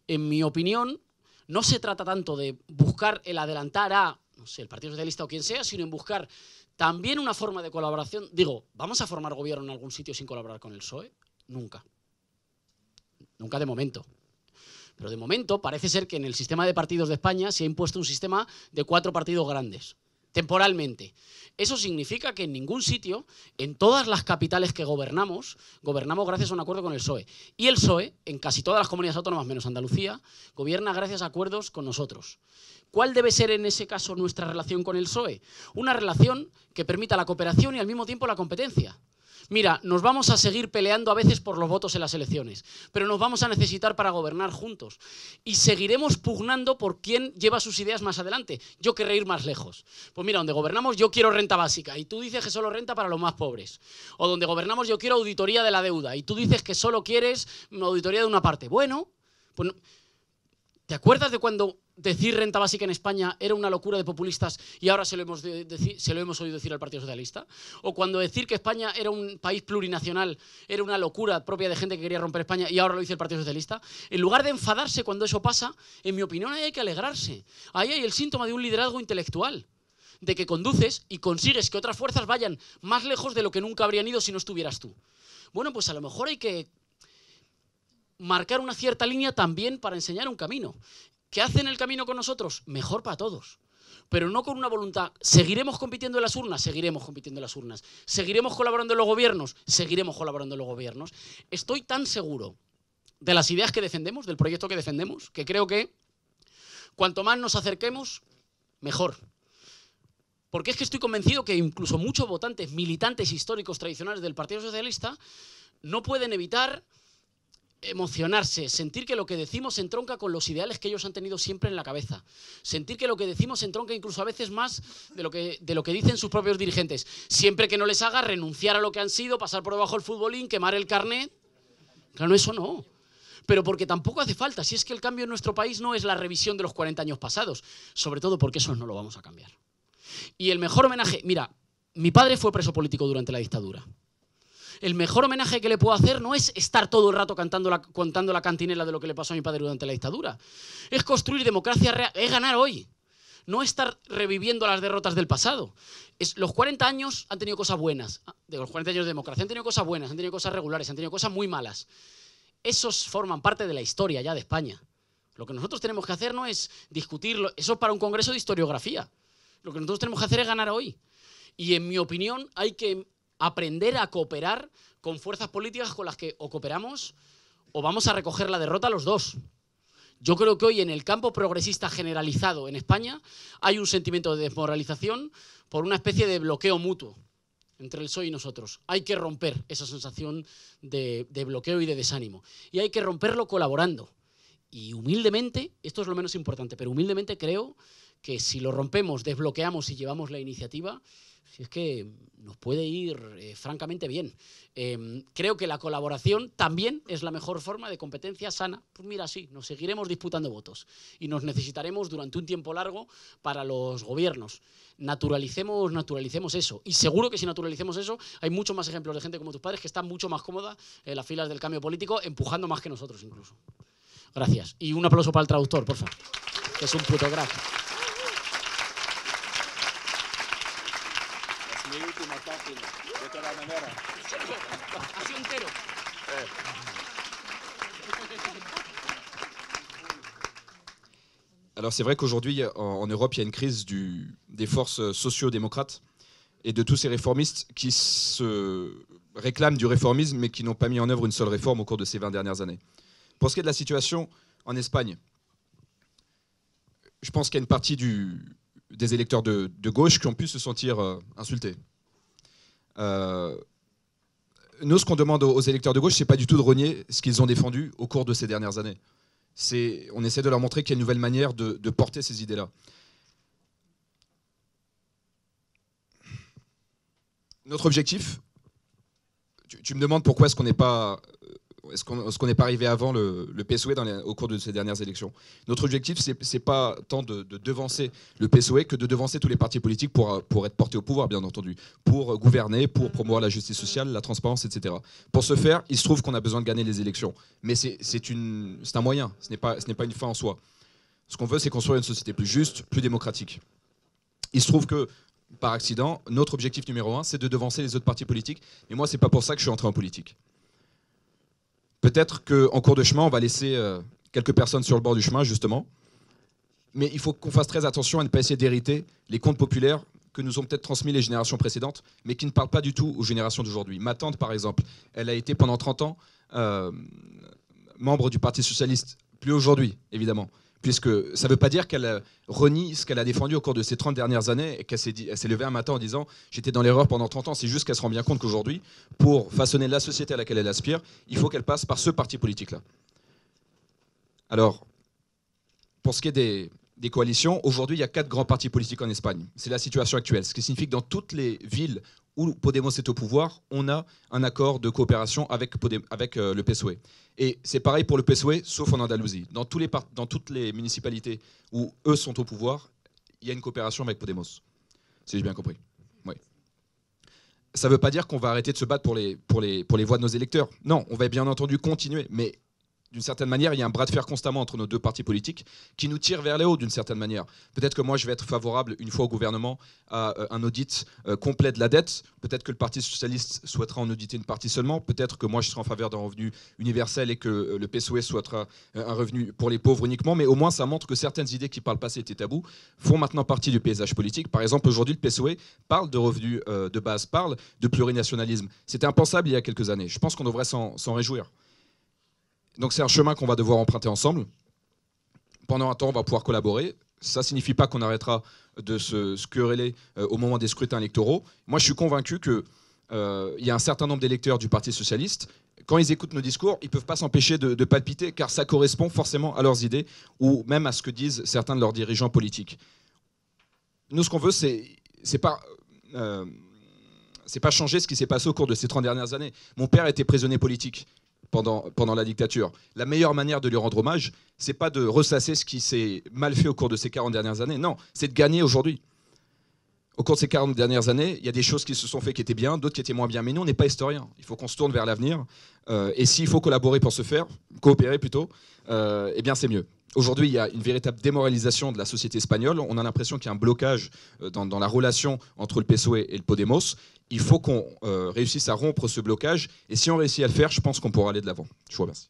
En mi opinión, no se trata tanto de buscar el adelantar a, no sé, el Partido Socialista o quien sea, sino en buscar también una forma de colaboración. Digo, ¿vamos a formar gobierno en algún sitio sin colaborar con el PSOE? Nunca. Nunca de momento. Pero de momento parece ser que en el sistema de partidos de España se ha impuesto un sistema de 4 partidos grandes, temporalmente. Eso significa que en ningún sitio, en todas las capitales que gobernamos gracias a un acuerdo con el PSOE. Y el PSOE, en casi todas las comunidades autónomas menos Andalucía, gobierna gracias a acuerdos con nosotros. ¿Cuál debe ser en ese caso nuestra relación con el PSOE? Una relación que permita la cooperación y al mismo tiempo la competencia. Mira, nos vamos a seguir peleando a veces por los votos en las elecciones, pero nos vamos a necesitar para gobernar juntos. Y seguiremos pugnando por quién lleva sus ideas más adelante. Yo querré ir más lejos. Pues mira, donde gobernamos yo quiero renta básica y tú dices que solo renta para los más pobres. O donde gobernamos yo quiero auditoría de la deuda y tú dices que solo quieres una auditoría de una parte. Bueno, pues ¿te acuerdas de cuando decir renta básica en España era una locura de populistas y ahora se lo hemos oído decir al Partido Socialista? ¿O cuando decir que España era un país plurinacional era una locura propia de gente que quería romper España y ahora lo dice el Partido Socialista? En lugar de enfadarse cuando eso pasa, en mi opinión ahí hay que alegrarse. Ahí hay el síntoma de un liderazgo intelectual, de que conduces y consigues que otras fuerzas vayan más lejos de lo que nunca habrían ido si no estuvieras tú. Bueno, pues a lo mejor hay que marcar una cierta línea también para enseñar un camino. ¿Qué hacen el camino con nosotros? Mejor para todos. Pero no con una voluntad. ¿Seguiremos compitiendo en las urnas? Seguiremos compitiendo en las urnas. ¿Seguiremos colaborando en los gobiernos? Seguiremos colaborando en los gobiernos. Estoy tan seguro de las ideas que defendemos, del proyecto que defendemos, que creo que cuanto más nos acerquemos, mejor. Porque es que estoy convencido que incluso muchos votantes, militantes históricos tradicionales del Partido Socialista, no pueden evitar emocionarse, sentir que lo que decimos entronca con los ideales que ellos han tenido siempre en la cabeza, sentir que lo que decimos entronca incluso a veces más de lo que dicen sus propios dirigentes, siempre que no les haga renunciar a lo que han sido, pasar por debajo el futbolín, quemar el carnet. Claro, eso no. Pero porque tampoco hace falta, si es que el cambio en nuestro país no es la revisión de los 40 años pasados, sobre todo porque eso no lo vamos a cambiar. Y el mejor homenaje, mira, mi padre fue preso político durante la dictadura. El mejor homenaje que le puedo hacer no es estar todo el rato contando la cantinela de lo que le pasó a mi padre durante la dictadura. Es construir democracia real, es ganar hoy. No estar reviviendo las derrotas del pasado. Los 40 años han tenido cosas buenas. De los 40 años de democracia han tenido cosas buenas, han tenido cosas regulares, han tenido cosas muy malas. Esos forman parte de la historia ya de España. Lo que nosotros tenemos que hacer no es discutirlo. Eso es para un congreso de historiografía. Lo que nosotros tenemos que hacer es ganar hoy. Y en mi opinión hay que aprender a cooperar con fuerzas políticas con las que o cooperamos o vamos a recoger la derrota los dos. Yo creo que hoy en el campo progresista generalizado en España hay un sentimiento de desmoralización por una especie de bloqueo mutuo entre el PSOE y nosotros. Hay que romper esa sensación de bloqueo y de desánimo. Y hay que romperlo colaborando. Y humildemente, esto es lo menos importante, pero humildemente creo que si lo rompemos, desbloqueamos y llevamos la iniciativa, si es que nos puede ir francamente bien. Creo que la colaboración también es la mejor forma de competencia sana. Pues mira, sí, nos seguiremos disputando votos y nos necesitaremos durante un tiempo largo para los gobiernos. Naturalicemos eso. Y seguro que si naturalicemos eso, hay muchos más ejemplos de gente como tus padres que están mucho más cómoda en las filas del cambio político, empujando más que nosotros incluso. Gracias. Y un aplauso para el traductor, por favor, que es un puto crack. Así entero. Alors c'est vrai qu'aujourd'hui en Europe il y a une crise des forces socio-démocrates et de tous ces réformistes qui se réclament du réformisme mais qui n'ont pas mis en œuvre une seule réforme au cours de ces 20 dernières années. Pour ce qui est de la situation en Espagne, je pense qu'il y a une partie des électeurs de gauche qui ont pu se sentir insultés. Nous, ce qu'on demande aux électeurs de gauche, c'est pas du tout de renier ce qu'ils ont défendu au cours de ces dernières années. On essaie de leur montrer qu'il y a une nouvelle manière de porter ces idées-là. Notre objectif, tu me demandes pourquoi est-ce qu'on n'est pas arrivé avant le PSOE au cours de ces dernières élections. Notre objectif, c'est pas tant de devancer le PSOE que de devancer tous les partis politiques pour être portés au pouvoir, bien entendu, pour gouverner, pour promouvoir la justice sociale, la transparence, etc. Pour ce faire, il se trouve qu'on a besoin de gagner les élections. Mais c'est un moyen, ce n'est pas une fin en soi. Ce qu'on veut, c'est construire une société plus juste, plus démocratique. Il se trouve que, par accident, notre objectif numéro 1, c'est de devancer les autres partis politiques. Mais moi, c'est pas pour ça que je suis entré en politique. Peut-être qu'en cours de chemin, on va laisser quelques personnes sur le bord du chemin, justement. Mais il faut qu'on fasse très attention à ne pas essayer d'hériter les contes populaires que nous ont peut-être transmis les générations précédentes, mais qui ne parlent pas du tout aux générations d'aujourd'hui. Ma tante, par exemple, elle a été pendant 30 ans membre du Parti Socialiste. Plus aujourd'hui, évidemment. Puisque ça ne veut pas dire qu'elle renie ce qu'elle a défendu au cours de ces 30 dernières années et qu'elle s'est levée un matin en disant « j'étais dans l'erreur pendant 30 ans ». C'est juste qu'elle se rend bien compte qu'aujourd'hui, pour façonner la société à laquelle elle aspire, il faut qu'elle passe par ce parti politique-là. Alors, pour ce qui est des coalitions. Aujourd'hui, il y a 4 grands partis politiques en Espagne. C'est la situation actuelle. Ce qui signifie que dans toutes les villes où Podemos est au pouvoir, on a un accord de coopération avec le PSOE. Et c'est pareil pour le PSOE, sauf en Andalousie. Dans toutes les municipalités où eux sont au pouvoir, il y a une coopération avec Podemos. Si j'ai bien compris. Oui. Ça ne veut pas dire qu'on va arrêter de se battre pour les voix de nos électeurs. Non, on va bien entendu continuer. Mais d'une certaine manière, il y a un bras de fer constamment entre nos 2 partis politiques qui nous tire vers les hauts d'une certaine manière. Peut-être que moi, je vais être favorable, une fois au gouvernement, à un audit complet de la dette. Peut-être que le Parti socialiste souhaitera en auditer une partie seulement. Peut-être que moi, je serai en faveur d'un revenu universel et que le PSOE souhaitera un revenu pour les pauvres uniquement. Mais au moins, ça montre que certaines idées qui par le passé étaient tabous font maintenant partie du paysage politique. Par exemple, aujourd'hui, le PSOE parle de revenus de base, parle de plurinationalisme. C'était impensable il y a quelques années. Je pense qu'on devrait s'en réjouir. Donc c'est un chemin qu'on va devoir emprunter ensemble. Pendant un temps, on va pouvoir collaborer. Ça ne signifie pas qu'on arrêtera de se quereller au moment des scrutins électoraux. Moi, je suis convaincu qu'il y a un certain nombre d'électeurs du Parti socialiste. Quand ils écoutent nos discours, ils ne peuvent pas s'empêcher de palpiter, car ça correspond forcément à leurs idées ou même à ce que disent certains de leurs dirigeants politiques. Nous, ce qu'on veut, c'est pas changer ce qui s'est passé au cours de ces 30 dernières années. Mon père était prisonnier politique pendant la dictature. La meilleure manière de lui rendre hommage, c'est pas de ressasser ce qui s'est mal fait au cours de ces 40 dernières années. Non, c'est de gagner aujourd'hui. Au cours de ces 40 dernières années, il y a des choses qui se sont faites qui étaient bien, d'autres qui étaient moins bien. Mais nous, on n'est pas historiens. Il faut qu'on se tourne vers l'avenir. Et s'il faut collaborer pour ce faire, coopérer plutôt, eh bien c'est mieux. Aujourd'hui, il y a une véritable démoralisation de la société espagnole. On a l'impression qu'il y a un blocage dans la relation entre le PSOE et le Podemos. Il faut qu'on réussisse à rompre ce blocage. Et si on réussit à le faire, je pense qu'on pourra aller de l'avant. Je vous remercie.